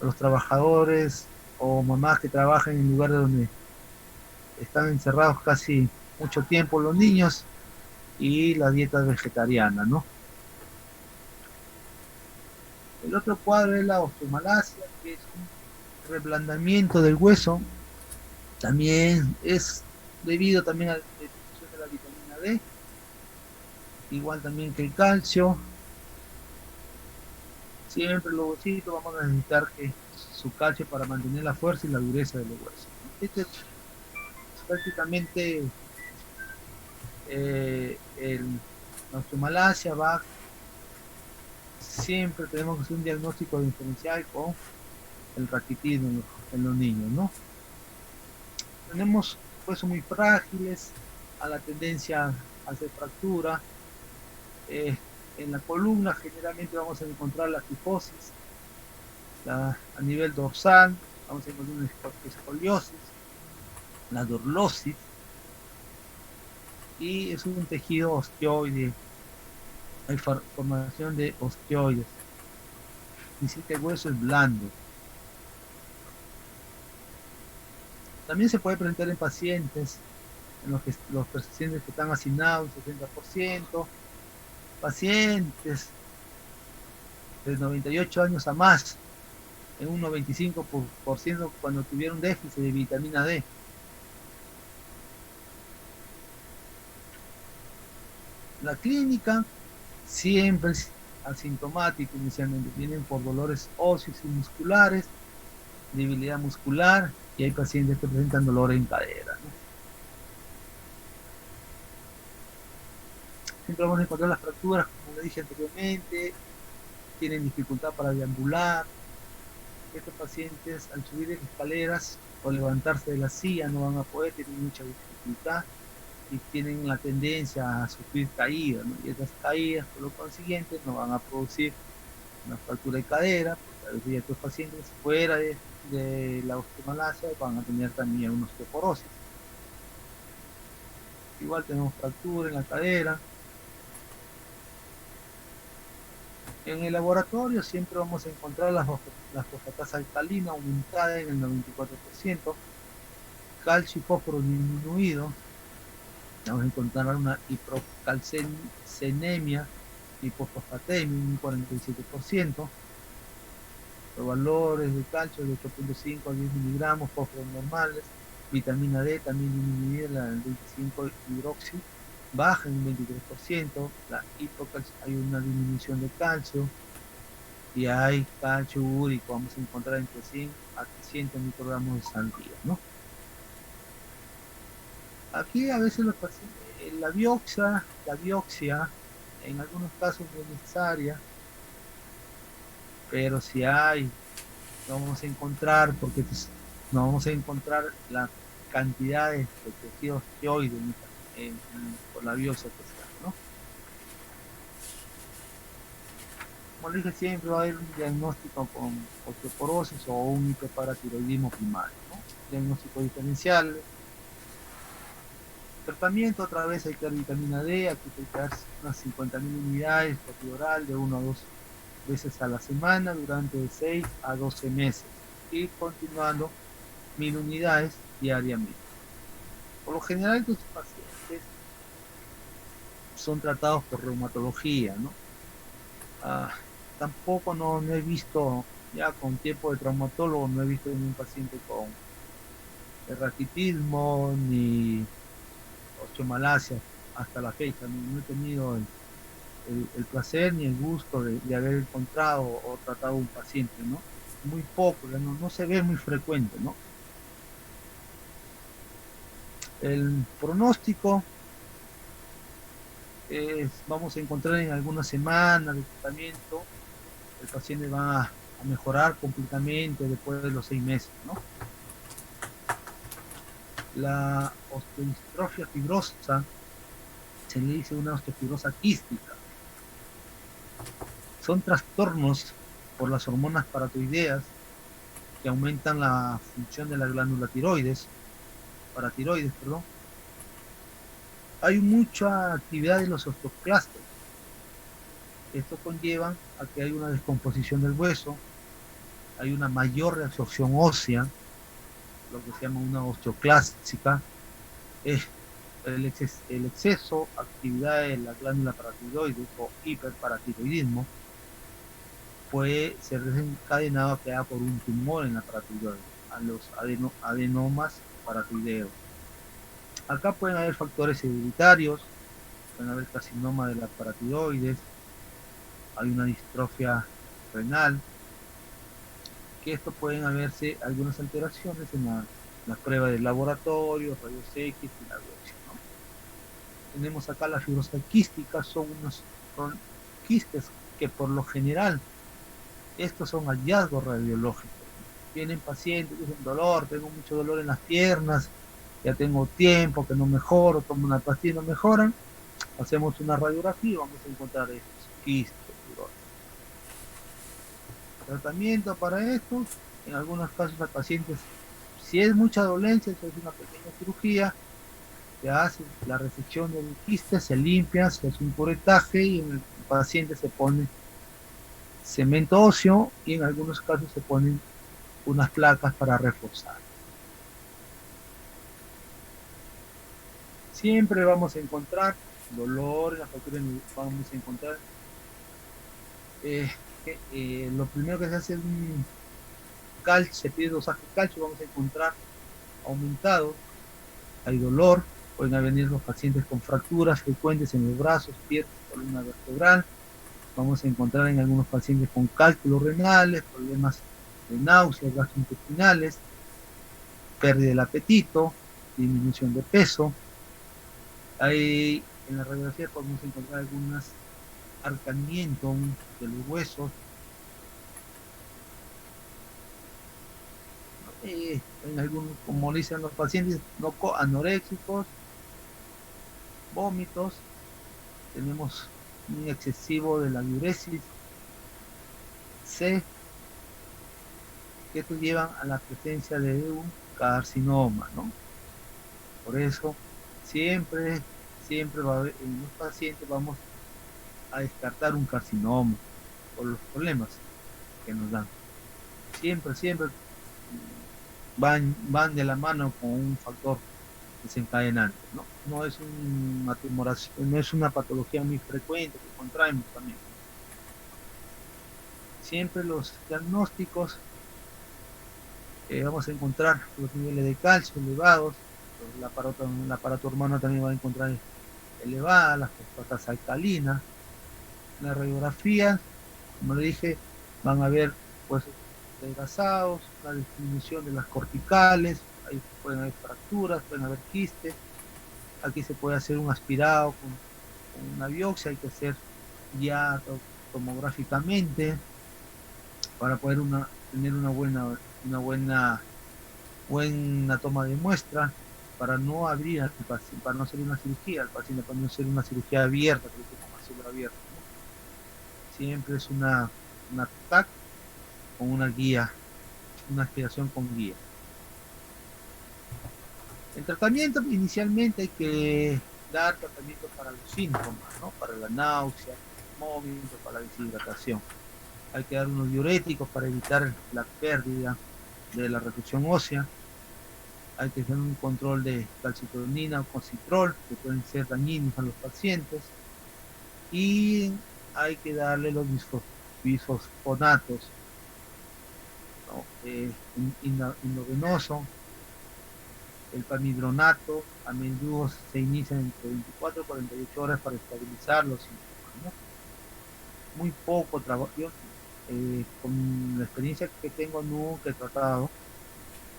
los trabajadores o mamás que trabajan en lugares donde están encerrados casi mucho tiempo los niños, y la dieta vegetariana, ¿no? El otro cuadro es la osteomalacia, que es un reblandamiento del hueso, también es debido también a la disminución de la vitamina D, igual también que el calcio. Siempre los huesitos vamos a necesitar su calcio para mantener la fuerza y la dureza de los huesos. Este es prácticamente la osteomalacia va, siempre tenemos que hacer un diagnóstico diferencial con el raquitismo en los niños, ¿no? Tenemos huesos muy frágiles, a la tendencia a hacer fractura. En la columna generalmente vamos a encontrar la cifosis, a nivel dorsal vamos a encontrar una escoliosis, la dorlosis, y es un tejido osteoide, hay formación de osteoides, y si que el hueso es blando. También se puede presentar en pacientes, en los pacientes que están hacinados, 60%, pacientes de 98 años a más, en un 95% cuando tuvieron déficit de vitamina D. La clínica siempre es asintomática inicialmente, vienen por dolores óseos y musculares, debilidad muscular, y hay pacientes que presentan dolor en cadera, ¿no? Siempre vamos a encontrar las fracturas, como le dije anteriormente, tienen dificultad para deambular. Estos pacientes al subir escaleras o levantarse de la silla no van a poder, tienen mucha dificultad y tienen la tendencia a sufrir caídas, ¿no? Y esas caídas, por lo consiguiente, no van a producir una fractura de cadera, porque a veces estos pacientes fuera de la osteomalacia van a tener también una osteoporosis. Igual tenemos fractura en la cadera. En el laboratorio siempre vamos a encontrar la fosfatasa alcalina aumentada en el 94%, calcio y fósforo disminuido. Vamos a encontrar una hipercalcenemia, hipofosfatemia, un 47%. Los valores de calcio de 8.5 a 10 miligramos, fósforos normales, vitamina D también disminuida, el 25 hidroxi, baja en un 23%, hay una disminución de calcio, y hay calcio úrico, vamos a encontrar entre 100 a 300 microgramos al día, ¿no? Aquí a veces los pacientes, la biopsia en algunos casos no es necesaria, pero si hay, no vamos a encontrar, porque no vamos a encontrar la cantidad de tejidos osteoides por la biopsia que se hace, ¿no? Como dije, siempre va a haber un diagnóstico con osteoporosis o un hiperparatiroidismo primario, ¿no? Diagnóstico diferencial. Tratamiento, otra vez hay que dar vitamina D, aquí hay que dar unas 50.000 unidades por vía oral de 1 a 2 veces a la semana durante de 6 a 12 meses y continuando 1.000 unidades diariamente. Por lo general estos pacientes son tratados por reumatología, ¿no? tampoco no he visto, ya con tiempo de traumatólogo, no he visto ningún paciente con raquitismo ni osteomalacia hasta la fecha. No he tenido el placer ni el gusto de haber encontrado o tratado a un paciente, ¿no? Muy poco, no se ve muy frecuente, ¿no? El pronóstico vamos a encontrar en algunas semanas de tratamiento, el paciente va a mejorar completamente después de los 6 meses, ¿no? La osteodistrofia fibrosa se le dice una osteofibrosa quística. Son trastornos por las hormonas paratiroideas que aumentan la función de la glándula paratiroides, perdón. Hay mucha actividad en los osteoclastos. Esto conlleva a que hay una descomposición del hueso, hay una mayor reabsorción ósea, lo que se llama una osteoclástica, es el exceso de actividad de la glándula paratiroides o hiperparatiroidismo puede ser desencadenado que por un tumor en la paratiroides, a los adenomas paratiroideos. Acá pueden haber factores hereditarios, pueden haber carcinoma de la paratiroides, hay una distrofia renal, que esto pueden haberse algunas alteraciones en la prueba del laboratorio, rayos X y la biopsia, ¿no? Tenemos acá la fibrosa quística, son quistes que por lo general, estos son hallazgos radiológicos. Vienen pacientes, dicen dolor, tengo mucho dolor en las piernas, ya tengo tiempo que no mejoro, tomo una pastilla y no mejoran, hacemos una radiografía y vamos a encontrar estos quistes. Tratamiento para esto, en algunos casos a pacientes, si es mucha dolencia, se hace una pequeña cirugía, se hace la resección del quiste, se limpia, se hace un curetaje y en el paciente se pone cemento óseo y en algunos casos se ponen unas placas para reforzar. Siempre vamos a encontrar dolor en la fractura, vamos a encontrar lo primero que se hace es un calcio, se pide dosaje de calcio, vamos a encontrar aumentado, hay dolor, pueden venir los pacientes con fracturas frecuentes en los brazos, piernas, columna vertebral, vamos a encontrar en algunos pacientes con cálculos renales, problemas de náuseas, gastrointestinales, pérdida del apetito, disminución de peso. Ahí en la radiografía podemos encontrar algunos arcamientos de los huesos, en algunos, como dicen los pacientes, anoréxicos, vómitos, tenemos un excesivo de la diuresis, que esto llevan a la presencia de un carcinoma, ¿no? Por eso siempre va a haber, en los pacientes vamos a descartar un carcinoma por los problemas que nos dan. Siempre van de la mano con un factor desencadenante, ¿no? No es una tumoración, no es una patología muy frecuente que contraemos también. Siempre los diagnósticos vamos a encontrar los niveles de calcio elevados, el aparato hormonal también va a encontrar elevada, las fosfatas alcalinas, la radiografía, como le dije, van a ver pues desgasados, la disminución de las corticales, ahí pueden haber fracturas, pueden haber quistes, aquí se puede hacer un aspirado con una biopsia, hay que hacer ya tomográficamente para poder tener una buena toma de muestra, para no abrir al paciente, para no hacer una cirugía al paciente, para no hacer una cirugía abierta, que es como hacerlo abierto, ¿no? Siempre es una TAC con una guía, una aspiración con guía. El tratamiento inicialmente hay que dar tratamiento para los síntomas, ¿no? Para la náusea, vómito, para la deshidratación. Hay que dar unos diuréticos para evitar la pérdida de la retención ósea. Hay que hacer un control de calcitonina o concitrol, que pueden ser dañinos a los pacientes. Y hay que darle los bisfosfonatos, ¿no? Indovenoso, el pamidronato, a menudo se inicia entre 24 y 48 horas para estabilizar los síntomas, ¿no? Muy poco trabajo. Yo, con la experiencia que tengo, nunca he tratado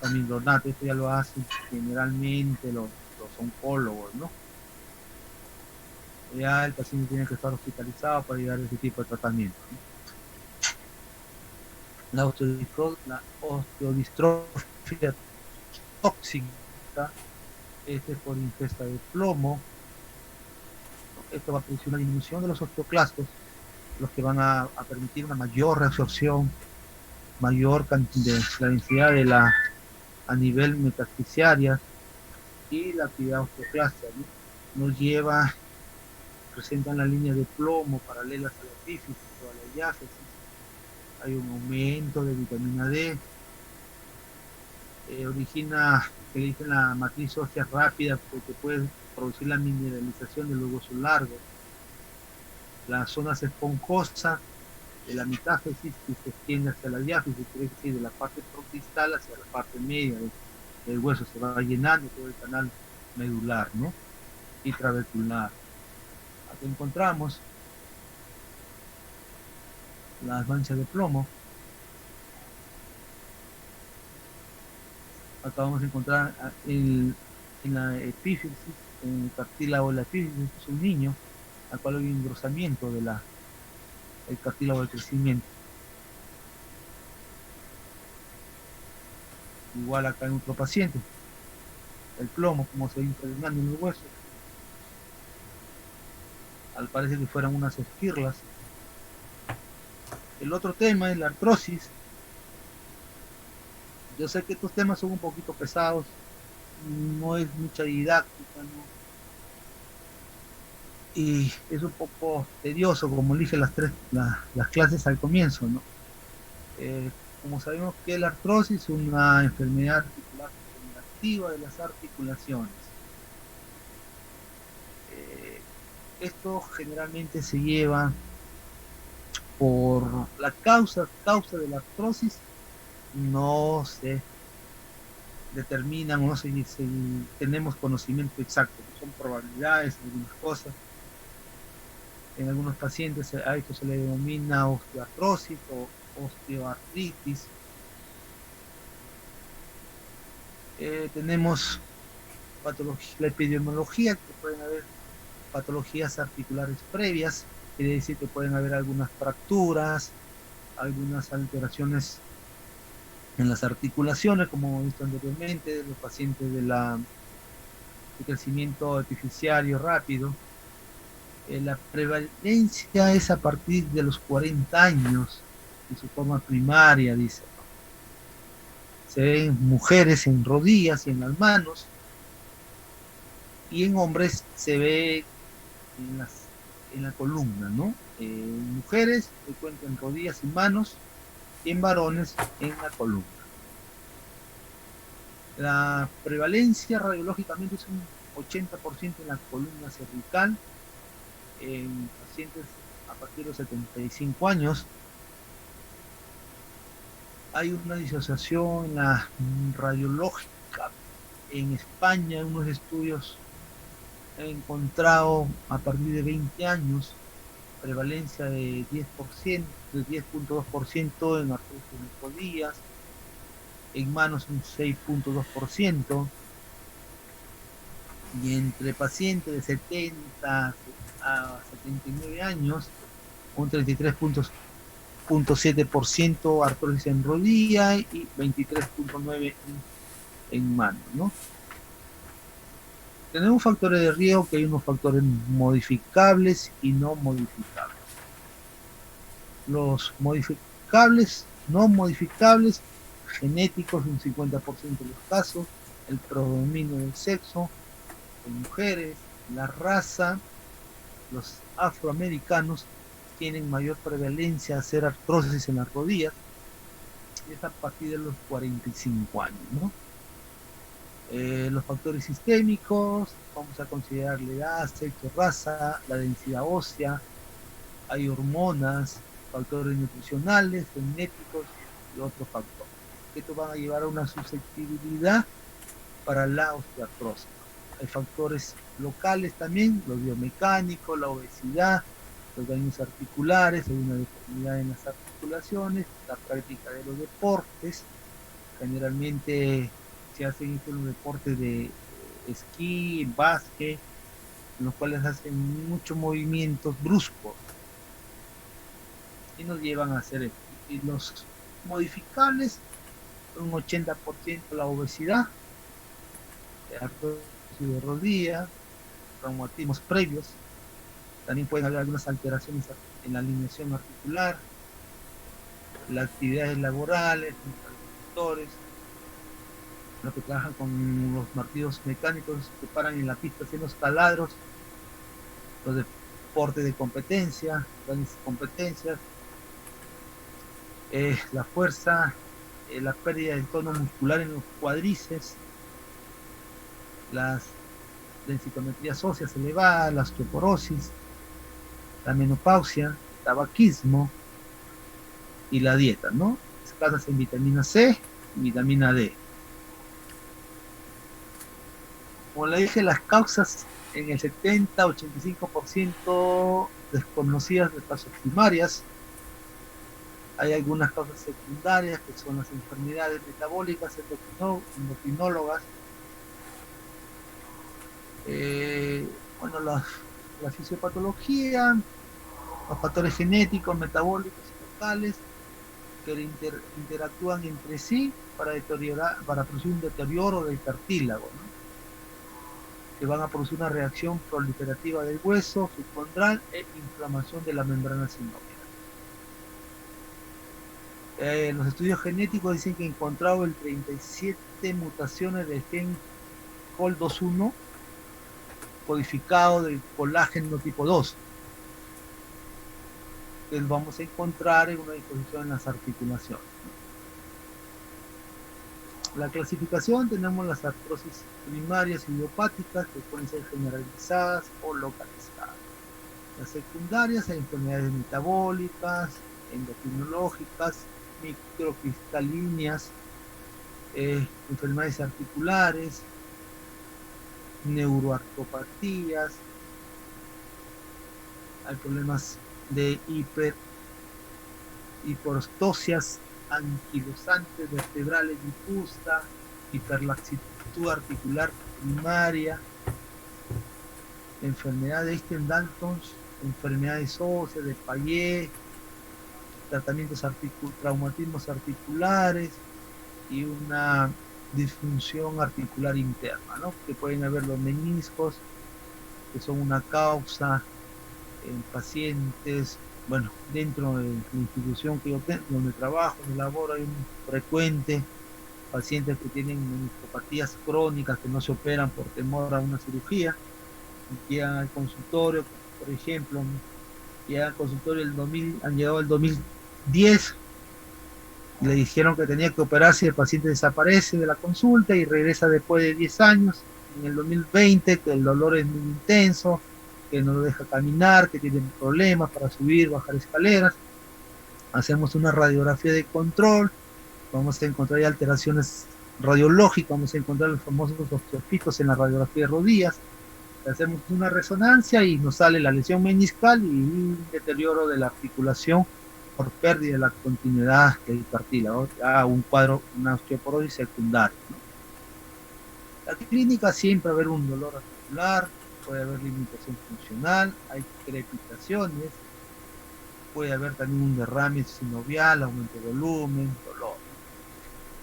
pamidronato, esto ya lo hacen generalmente los oncólogos, ¿no? Ya el paciente tiene que estar hospitalizado para llegar a ese tipo de tratamiento, ¿no? La osteodistrofia tóxica, este es por ingesta de plomo. Esto va a producir una disminución de los osteoclastos, los que van a permitir una mayor reabsorción, mayor de la densidad a nivel metasticiaria y la actividad osteoclástica, ¿no? Nos lleva, presentan la línea de plomo paralelas a la epífisis o a la diáfisis. Hay un aumento de vitamina D, origina, que le dicen la matriz ósea rápida, porque puede producir la mineralización de los huesos largos. La zona esponjosa de la metáfisis que se extiende hacia la diáfisis, es decir, de la parte procristal hacia la parte media del hueso, se va llenando todo el canal medular, ¿no? Y trabecular. Aquí encontramos las manchas de plomo. Acá vamos a encontrar en la epífisis, en el cartílago de la epífisis, es un niño, al cual hay un engrosamiento del cartílago de crecimiento. Igual acá en otro paciente, el plomo, como se va impregnando en los huesos, al parecer que fueran unas esquirlas. El otro tema es la artrosis. Yo sé que estos temas son un poquito pesados, no es mucha didáctica, ¿no? Y es un poco tedioso, como dije las clases al comienzo, ¿no? Como sabemos que la artrosis es una enfermedad articular degenerativa de las articulaciones. Esto generalmente se lleva por la causa de la artrosis, no se determinan o no tenemos conocimiento exacto, son probabilidades, algunas cosas. En algunos pacientes a esto se le denomina osteoartrosis o osteoartritis. Tenemos la epidemiología, que pueden haber patologías articulares previas, quiere decir que pueden haber algunas fracturas, algunas alteraciones en las articulaciones, como hemos visto anteriormente, los pacientes de crecimiento epifisiario rápido. La prevalencia es a partir de los 40 años, en su forma primaria, dice. Se ven mujeres en rodillas y en las manos, y en hombres se ve en la columna, ¿no? En mujeres se encuentra en rodillas y manos, y en varones en la columna. La prevalencia radiológicamente es un 80% en la columna cervical, en pacientes a partir de los 75 años. Hay una disociación en la radiológica. En España, unos estudios han encontrado a partir de 20 años prevalencia de 10%, de 10.2% en artrosis en rodillas, en manos un 6.2%, y entre pacientes de 70 a 79 años, un 33.7% artrosis en rodilla y 23.9% en mano, ¿no? Tenemos factores de riesgo, que hay unos factores modificables y no modificables. Los no modificables, genéticos, un 50% de los casos, el predominio del sexo en mujeres, la raza, los afroamericanos tienen mayor prevalencia a hacer artrosis en las rodillas, y es a partir de los 45 años, ¿no? Los factores sistémicos, vamos a considerar la edad, sexo, raza, la densidad ósea, hay hormonas, factores nutricionales, genéticos y otros factores. Estos van a llevar a una susceptibilidad para la osteoartrosis. Hay factores locales también, los biomecánicos, la obesidad, los daños articulares, hay una deformidad en las articulaciones, la práctica de los deportes. Generalmente se hacen los deportes de esquí, básquet, en los cuales hacen muchos movimientos bruscos y nos llevan a hacer esto. Y los modificables, un 80% la obesidad, artrosis de rodilla, traumatismos previos, también pueden haber algunas alteraciones en la alineación articular, las actividades laborales, los agricultores, los que trabajan con los martillos mecánicos que paran en la pista haciendo los taladros, los deportes de competencia, grandes competencias, la fuerza, la pérdida del tono muscular en los cuádriceps, las densitometrías óseas elevadas, la osteoporosis, la menopausia, el tabaquismo y la dieta, ¿no? Escasas en vitamina C y vitamina D. Como le dije, las causas en el 70-85% desconocidas de causas primarias. Hay algunas causas secundarias que son las enfermedades metabólicas, endocrinólogas, bueno, la fisiopatología, los factores genéticos, metabólicos y locales que interactúan entre sí para producir un deterioro del cartílago, ¿no? Que van a producir una reacción proliferativa del hueso subcondral e inflamación de la membrana sinovial. Los estudios genéticos dicen que encontrado el 37 mutaciones del gen COL21 codificado del colágeno tipo 2, que vamos a encontrar en una disposición en las articulaciones. La clasificación, tenemos las artrosis primarias idiopáticas que pueden ser generalizadas o localizadas. Las secundarias, hay enfermedades metabólicas, endocrinológicas, microcristalíneas, enfermedades articulares, neuroartropatías, hay problemas de hiperostosias anquilosantes vertebrales difusa, hiperlaxitud articular primaria, enfermedad de Ehlers-Danlos, enfermedades óseas de Payet, tratamientos traumatismos articulares y una disfunción articular interna, ¿no? Que pueden haber los meniscos, que son una causa en pacientes, bueno, dentro de la institución que yo tengo, donde trabajo, donde laboro, hay un frecuente pacientes que tienen meniscopatías crónicas que no se operan por temor a una cirugía, y llegan al consultorio, por ejemplo, llegan al consultorio han llegado el 2010, le dijeron que tenía que operarse y el paciente desaparece de la consulta y regresa después de 10 años, en el 2020, que el dolor es muy intenso, que no lo deja caminar, que tiene problemas para subir, bajar escaleras. Hacemos una radiografía de control, vamos a encontrar alteraciones radiológicas, vamos a encontrar los famosos osteopitos en la radiografía de rodillas, hacemos una resonancia y nos sale la lesión meniscal y un deterioro de la articulación por pérdida de la continuidad del cartílago, a un cuadro, una osteoporosis secundaria, ¿no? La clínica siempre va a haber un dolor articular, puede haber limitación funcional, hay crepitaciones, puede haber también un derrame sinovial, aumento de volumen, dolor.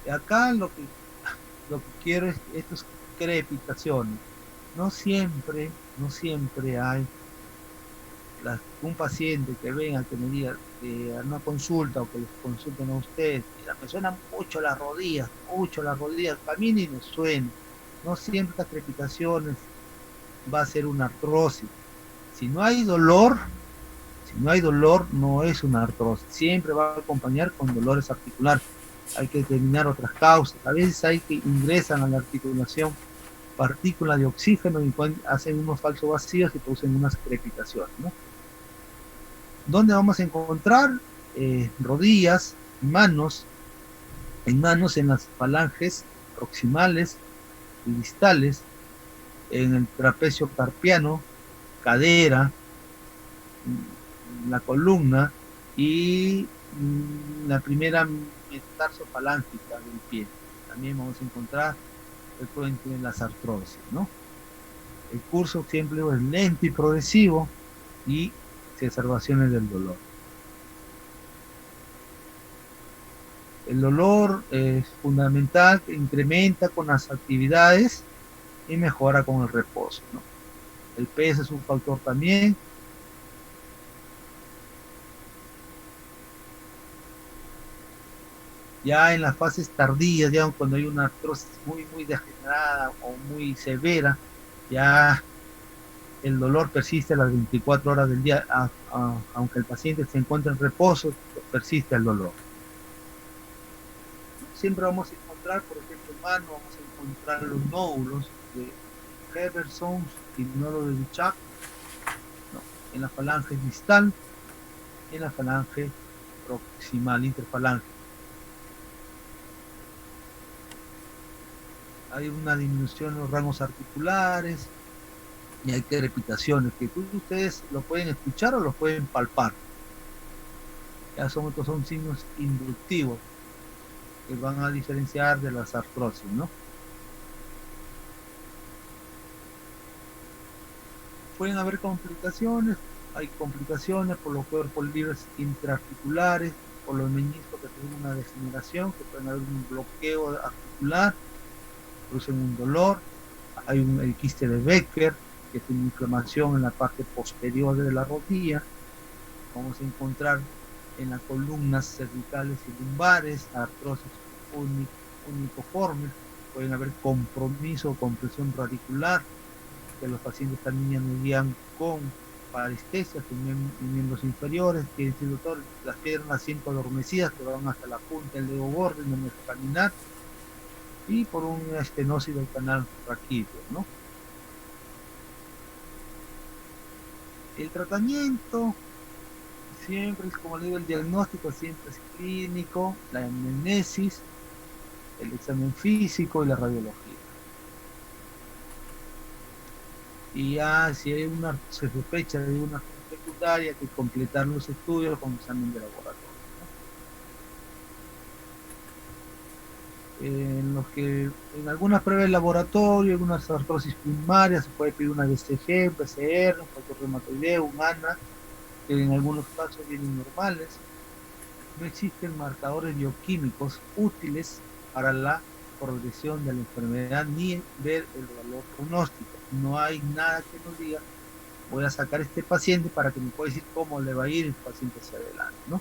Y acá lo que quiero es estas crepitaciones. No siempre hay un paciente que venga, que me diga a una consulta o que les consulten a ustedes, mira, me suenan mucho las rodillas, camina y me suena. No siempre estas crepitaciones va a ser una artrosis. Si no hay dolor, no es una artrosis. Siempre va a acompañar con dolores articulares. Hay que determinar otras causas. A veces hay que ingresan a la articulación partículas de oxígeno y hacen unos falsos vacíos y producen unas crepitaciones, ¿no? ¿Dónde vamos a encontrar? rodillas, manos, en las falanges proximales y distales, en el trapecio carpiano, cadera, la columna y la primera metatarso-falángica del pie. También vamos a encontrar frecuente en las artrosis, ¿no? El curso siempre es lento y progresivo y exacerbaciones del dolor. El dolor es fundamental, que incrementa con las actividades y mejora con el reposo, ¿no? El peso es un factor también. Ya en las fases tardías, ya cuando hay una artrosis muy degenerada o muy severa, ya el dolor persiste a las 24 horas del día, aunque el paciente se encuentre en reposo, persiste el dolor. Siempre vamos a encontrar, por ejemplo, en mano, vamos a encontrar los nódulos de Heberson y nódulo de Duchak, ¿no? En la falange distal, en la falange proximal, interfalange. Hay una disminución en los ramos articulares y hay crepitaciones que ustedes lo pueden escuchar o lo pueden palpar. Ya estos son signos inductivos que van a diferenciar de las artrosis, ¿no? Pueden haber complicaciones, hay complicaciones por los cuerpos libres intraarticulares, por los meniscos que tienen una degeneración, que pueden haber un bloqueo articular, producen un dolor, hay el quiste de Becker, que es una inflamación en la parte posterior de la rodilla. Vamos a encontrar en las columnas cervicales y lumbares artrosis uniformes, pueden haber compromiso o compresión radicular, que los pacientes también medían con parestesias en miembros inferiores, que decir, doctor, las piernas siempre adormecidas que van hasta la punta del dedo gordo y no me deja caminar, y por una estenosis del canal raquídeo, ¿no? El tratamiento siempre es, como le digo, el diagnóstico siempre es clínico, la anamnesis, el examen físico y la radiología. Y ya si hay se sospecha de una secundaria, hay que completar los estudios con examen de laboratorio, ¿no? En algunas pruebas de laboratorio, algunas artrosis primarias, se puede pedir una BCG, un PCR, un factor reumatoideo, un ANA, que en algunos casos vienen normales. No existen marcadores bioquímicos útiles para la progresión de la enfermedad ni ver el valor pronóstico. No hay nada que nos diga, voy a sacar a este paciente para que me pueda decir cómo le va a ir el paciente hacia adelante, ¿no?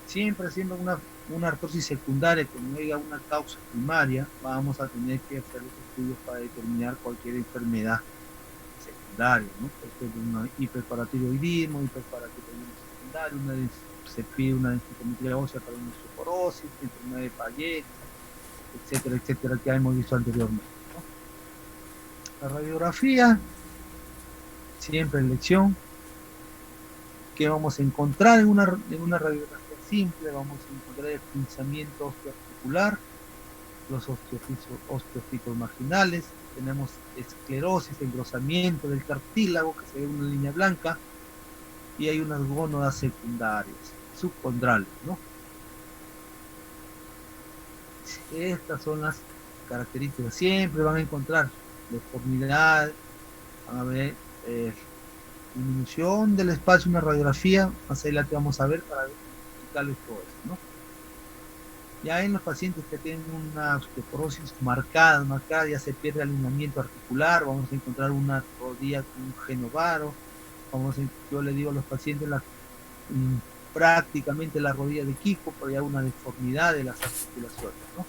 Siempre siendo una artrosis secundaria que no haya una causa primaria, vamos a tener que hacer los estudios para determinar cualquier enfermedad secundaria, ¿no? Por ejemplo, una hiperparatiroidismo, hiperparatiroidismo secundario, se pide una densitometría ósea para una osteoporosis, enfermedad de Payet, etcétera, etcétera, que hemos visto anteriormente, ¿no? La radiografía, siempre elección, que vamos a encontrar en una radiografía simple, vamos a encontrar el pinzamiento osteoarticular, los osteofitos marginales, tenemos esclerosis, engrosamiento del cartílago, que se ve una línea blanca, y hay unas gónodas secundarias, subcondrales, ¿no? Estas son las características. Siempre van a encontrar deformidad, van a ver disminución del espacio, una radiografía, más adelante vamos a ver para explicarles todo eso, ¿no? Ya en los pacientes que tienen una osteoporosis marcada, ya se pierde alineamiento articular, vamos a encontrar una rodilla con un genovaro, yo le digo a los pacientes prácticamente la rodilla de Kiko, pero ya una deformidad de las articulaciones, ¿no?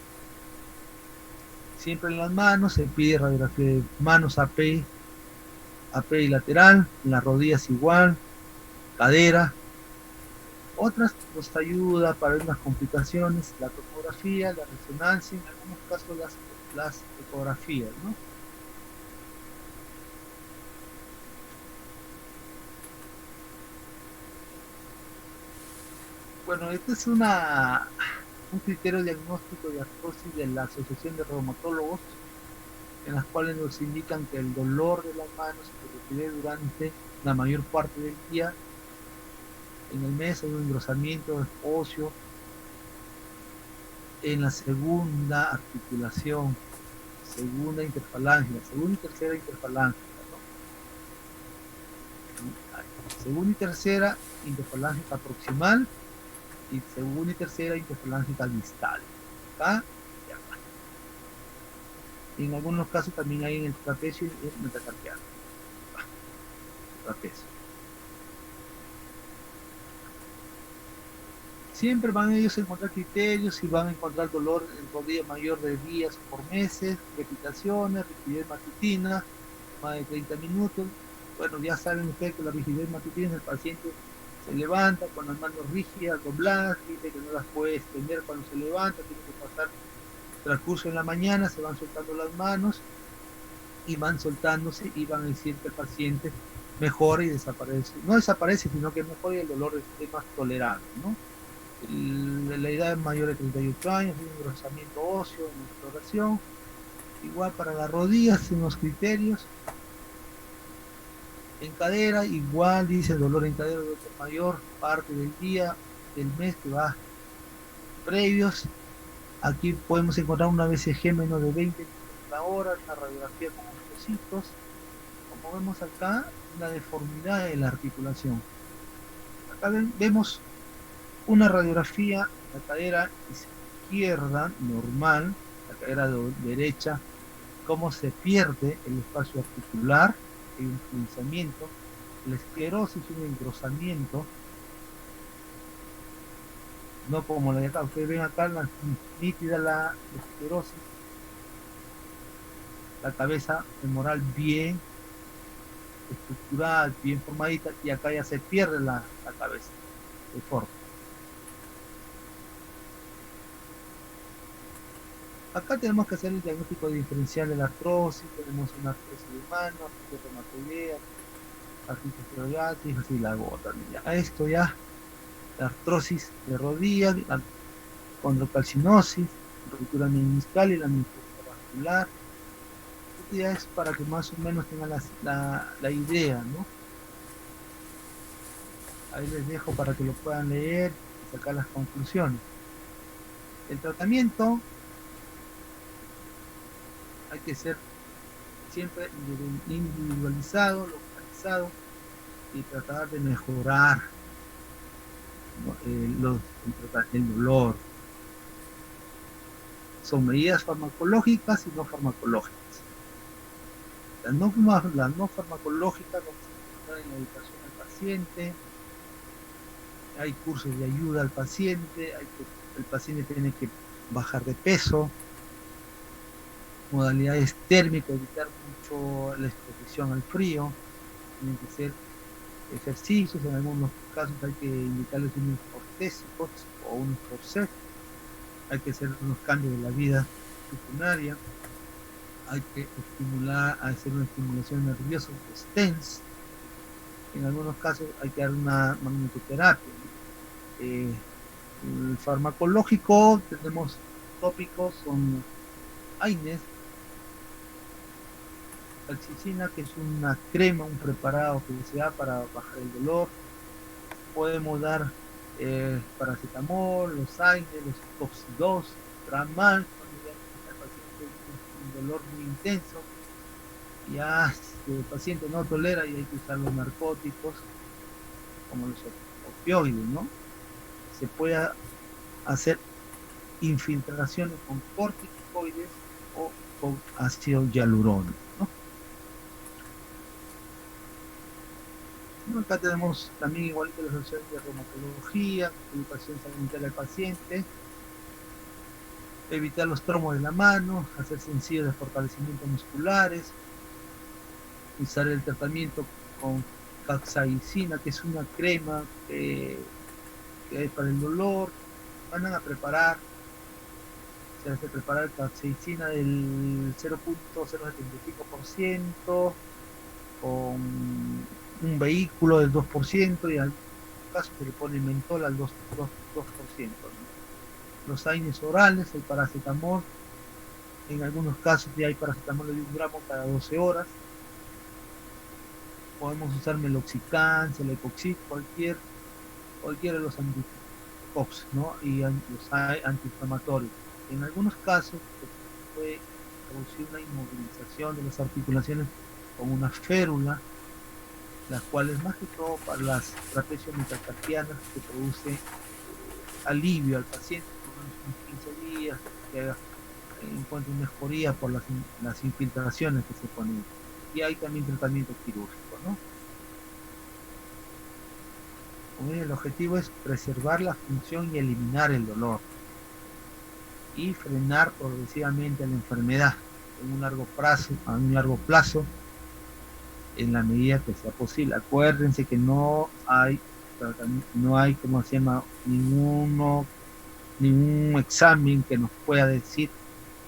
Siempre en las manos se pide radiografía de manos AP y lateral, en las rodillas igual, cadera. Otras nos ayuda para ver unas complicaciones, la topografía, la resonancia, en algunos casos las ecografías, ¿no? Bueno, este es un criterio diagnóstico de artrosis de la Asociación de Reumatólogos, en las cuales nos indican que el dolor de las manos se refiere durante la mayor parte del día. En el mes hay un engrosamiento óseo en la segunda articulación, segunda interfalángica, segunda y tercera interfalángica, ¿no? Segunda y tercera interfalángica proximal y segunda y tercera interfalángica distal. Acá y acá. Y en algunos casos también hay en el trapecio y el metacarpiano. Trapecio. Siempre van ellos a encontrar criterios y van a encontrar dolor en rodilla mayor de días por meses, crepitaciones, rigidez matutina, más de 30 minutos. Bueno, ya saben ustedes que la rigidez matutina, el paciente se levanta con las manos rígidas, dobladas, dice que no las puede extender cuando se levanta, tiene que pasar transcurso en la mañana, se van soltando las manos y van soltándose y van a decir que el paciente mejora y desaparece. No desaparece, sino que mejora y el dolor es más tolerable, ¿no? La edad mayor de 38 años, un engrosamiento óseo en la exploración, igual para las rodillas en los criterios. En cadera, igual dice dolor en cadera de mayor parte del día, del mes que va previos. Aquí podemos encontrar una BCG menos de 20 minutos la hora, una radiografía con unos cositos. Como vemos acá, la deformidad de la articulación. Acá vemos una radiografía, la cadera izquierda normal, la cadera derecha, cómo se pierde el espacio articular, el influenciamiento, la esclerosis, un engrosamiento, no como la de acá. Ustedes ven acá la nítida la esclerosis, la cabeza femoral bien estructurada, bien formadita, y acá ya se pierde la cabeza de forma. Acá tenemos que hacer el diagnóstico diferencial de la artrosis. Tenemos una artrosis de mano, artrosis reumatoidea, artritis psoriática, así la gota. A esto ya, la artrosis de rodilla, la condrocalcinosis, ruptura meniscal y la meniscal vascular. Esto ya es para que más o menos tengan la idea, ¿no? Ahí les dejo para que lo puedan leer y sacar las conclusiones. El tratamiento hay que ser siempre individualizado, localizado y tratar de mejorar, ¿no? El dolor. Son medidas farmacológicas y no farmacológicas. Las no farmacológicas vamos a encontrar en la educación al paciente, hay cursos de ayuda al paciente, el paciente tiene que bajar de peso, modalidades térmicas, evitar mucho la exposición al frío, tienen que ser ejercicios, en algunos casos hay que indicarles unos ortésicos o unos corsets, hay que hacer unos cambios de la vida rutinaria, hay que hacer una estimulación nerviosa, stents, en algunos casos hay que dar una magnetoterapia. El farmacológico, tenemos tópicos, son AINES, calcicina, que es una crema, un preparado que se da para bajar el dolor. Podemos dar paracetamol, los AINES, los Toxi-2, Tramal, cuando ya el paciente tiene un dolor muy intenso, ya si el paciente no tolera y hay que usar los narcóticos como los opioides, ¿no? Se puede hacer infiltraciones con corticoides o con ácido hialurónico, ¿no? Acá tenemos también igual que las opciones de reumatología, educación sanitaria del paciente, evitar los tromos de la mano, hacer sencillos de fortalecimiento musculares, usar el tratamiento con capsaicina, que es una crema que hay para el dolor. Van a preparar, se hace preparar capsaicina del 0.075% con un vehículo del 2% y al caso se le pone mentol al 2%, 2%, ¿no? Los AINES orales, el paracetamol, en algunos casos ya hay paracetamol de 1 gramo cada 12 horas. Podemos usar meloxicam, celecoxib, cualquiera de los anticox, ¿no? Y los antiinflamatorios. En algunos casos se puede producir una inmovilización de las articulaciones con una férula, las cuales más que todo para las trapecios metacarpianas que produce alivio al paciente por unos 15 días, que encuentre mejoría por las infiltraciones que se ponen. Y hay también tratamiento quirúrgico, ¿no? Como el objetivo es preservar la función y eliminar el dolor y frenar progresivamente la enfermedad a un largo plazo en la medida que sea posible. Acuérdense que no hay ¿cómo se llama? ningún examen que nos pueda decir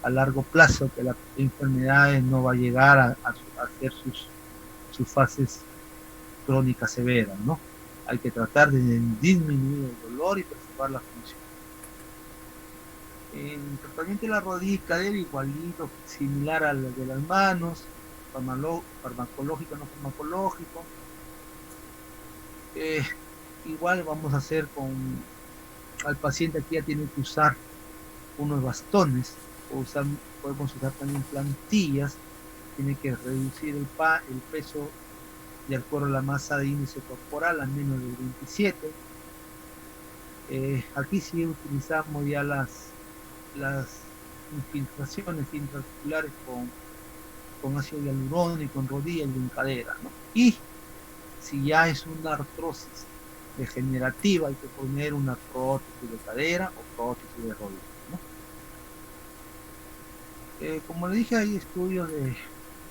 a largo plazo que la enfermedad no va a llegar a hacer sus fases crónicas severas, ¿no? Hay que tratar de disminuir el dolor y preservar la función. En tratamiento de la rodilla y cadera, igualito, similar al de las manos, farmacológico, no farmacológico. Igual vamos a hacer al paciente aquí ya tiene que usar unos bastones, podemos usar también plantillas, tiene que reducir el peso de acuerdo a la masa de índice corporal a menos de 27. Aquí sí utilizamos ya las infiltraciones intraarticulares con ácido hialurónico en rodilla y en cadera, ¿no? Y si ya es una artrosis degenerativa, hay que poner una prótesis de cadera o prótesis de rodilla, ¿no? Como le dije, hay estudios de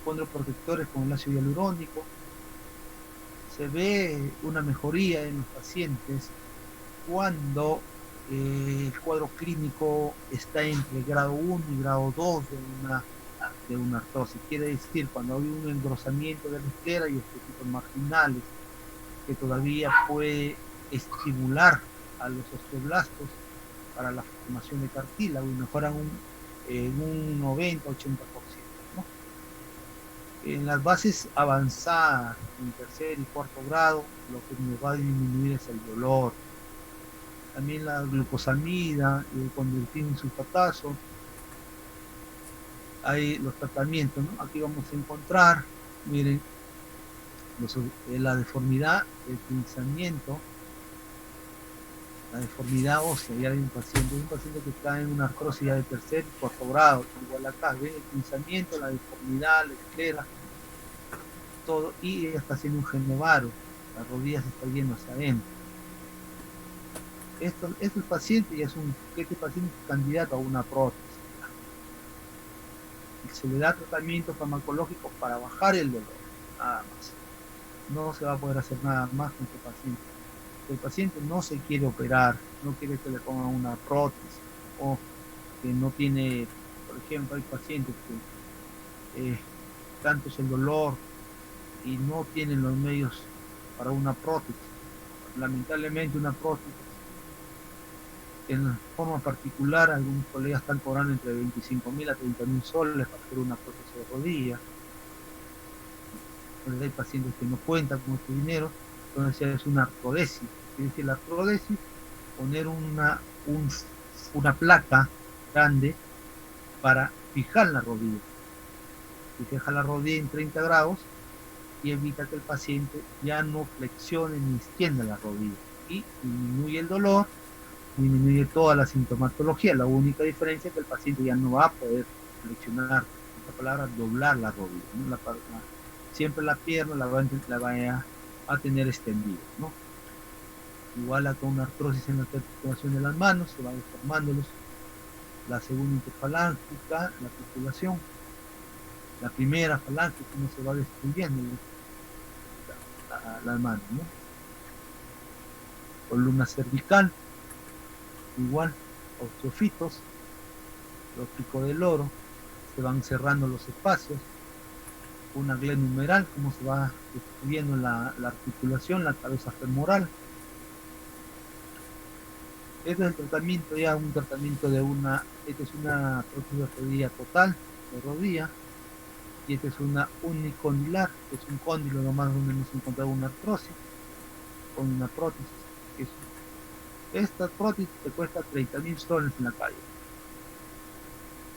condroprotectores con el ácido hialurónico. Se ve una mejoría en los pacientes cuando el cuadro clínico está entre grado 1 y grado 2 de una artrosis. Quiere decir, cuando hay un engrosamiento de la esclera y especitos marginales que todavía puede estimular a los osteoblastos para la formación de cartílago y mejoran en un 90-80%, ¿no? En las bases avanzadas, en tercer y cuarto grado, lo que nos va a disminuir es el dolor. También la glucosamida y el convertir sulfatazo. Hay los tratamientos, ¿no? Aquí vamos a encontrar, miren, la deformidad, el pinzamiento, la deformidad ósea. Ya hay un paciente que está en una artrosis ya de tercer y cuarto grado, igual acá, ven el pinzamiento, la deformidad, la esclera, todo, y ella está haciendo un genovaro, la rodilla se está yendo hacia adentro. Este paciente ya este paciente es candidato a una prótesis. Se le da tratamiento farmacológico para bajar el dolor, nada más. No se va a poder hacer nada más con este paciente. Si el paciente no se quiere operar, no quiere que le pongan una prótesis, o que no tiene, por ejemplo, hay pacientes que tanto es el dolor y no tienen los medios para una prótesis. Lamentablemente una prótesis en forma particular, algunos colegas están cobrando entre 25.000 a 30.000 soles para hacer una prótesis de rodilla. Entonces hay pacientes que no cuentan con este dinero, entonces es una artrodesis. Quiere decir, la artrodesis, poner una placa grande para fijar la rodilla. Y fija la rodilla en 30 grados y evita que el paciente ya no flexione ni extienda la rodilla. Y disminuye el dolor, disminuye toda la sintomatología. La única diferencia es que el paciente ya no va a poder flexionar, en otra palabra, doblar la rodilla, ¿no? Siempre la pierna la va a tener extendida, ¿no? Igual a con una artrosis en la articulación de las manos, se va deformando la segunda interfalángica, la articulación, la primera falange, como se va destruyendo las manos, ¿no? Columna cervical, igual, osteofitos, los picos del loro, se van cerrando los espacios, una glenohumeral, como se va destruyendo la articulación, la cabeza femoral. Este es el tratamiento, ya un tratamiento de esta es una prótesis de rodilla total, de rodilla, y esta es una unicondilar, que es un cóndilo nomás donde hemos encontrado una artrosis, con una prótesis. que es- Esta prótesis te cuesta 30.000 soles en la calle,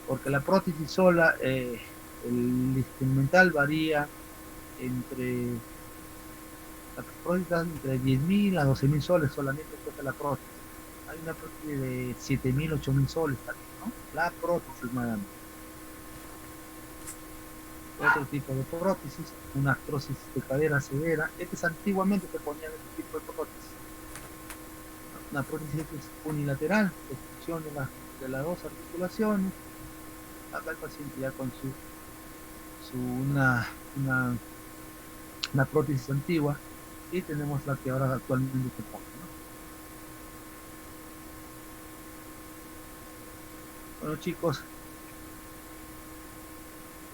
porque la prótesis sola, el instrumental varía entre, la prótesis está entre 10.000 a 12.000 soles solamente cuesta la prótesis. Hay una prótesis de 7.000, 8.000 soles también, ¿no? La prótesis nada más. Otro tipo de prótesis, una artrosis de cadera severa. Antiguamente se ponían este tipo de prótesis. Una prótesis que es unilateral, destrucción de las dos articulaciones. Acá el paciente ya con una, una prótesis antigua, y tenemos la que ahora actualmente se pone, ¿no? Bueno, chicos,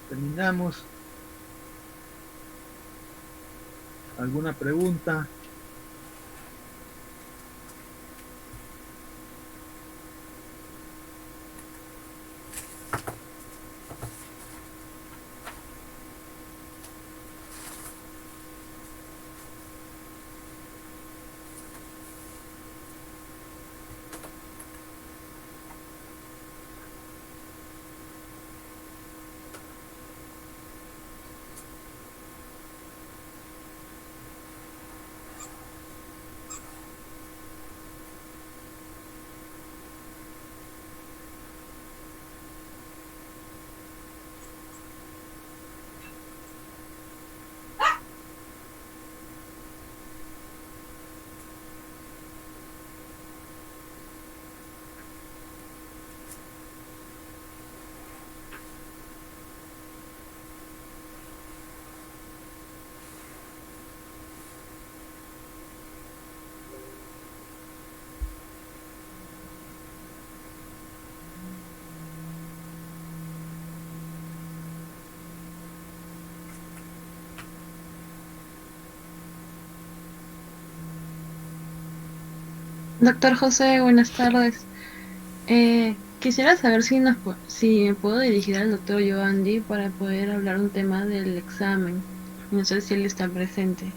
terminamos. ¿Alguna pregunta? Doctor José, buenas tardes. Quisiera saber si me puedo dirigir al doctor Joandi para poder hablar un tema del examen. No sé si él está presente.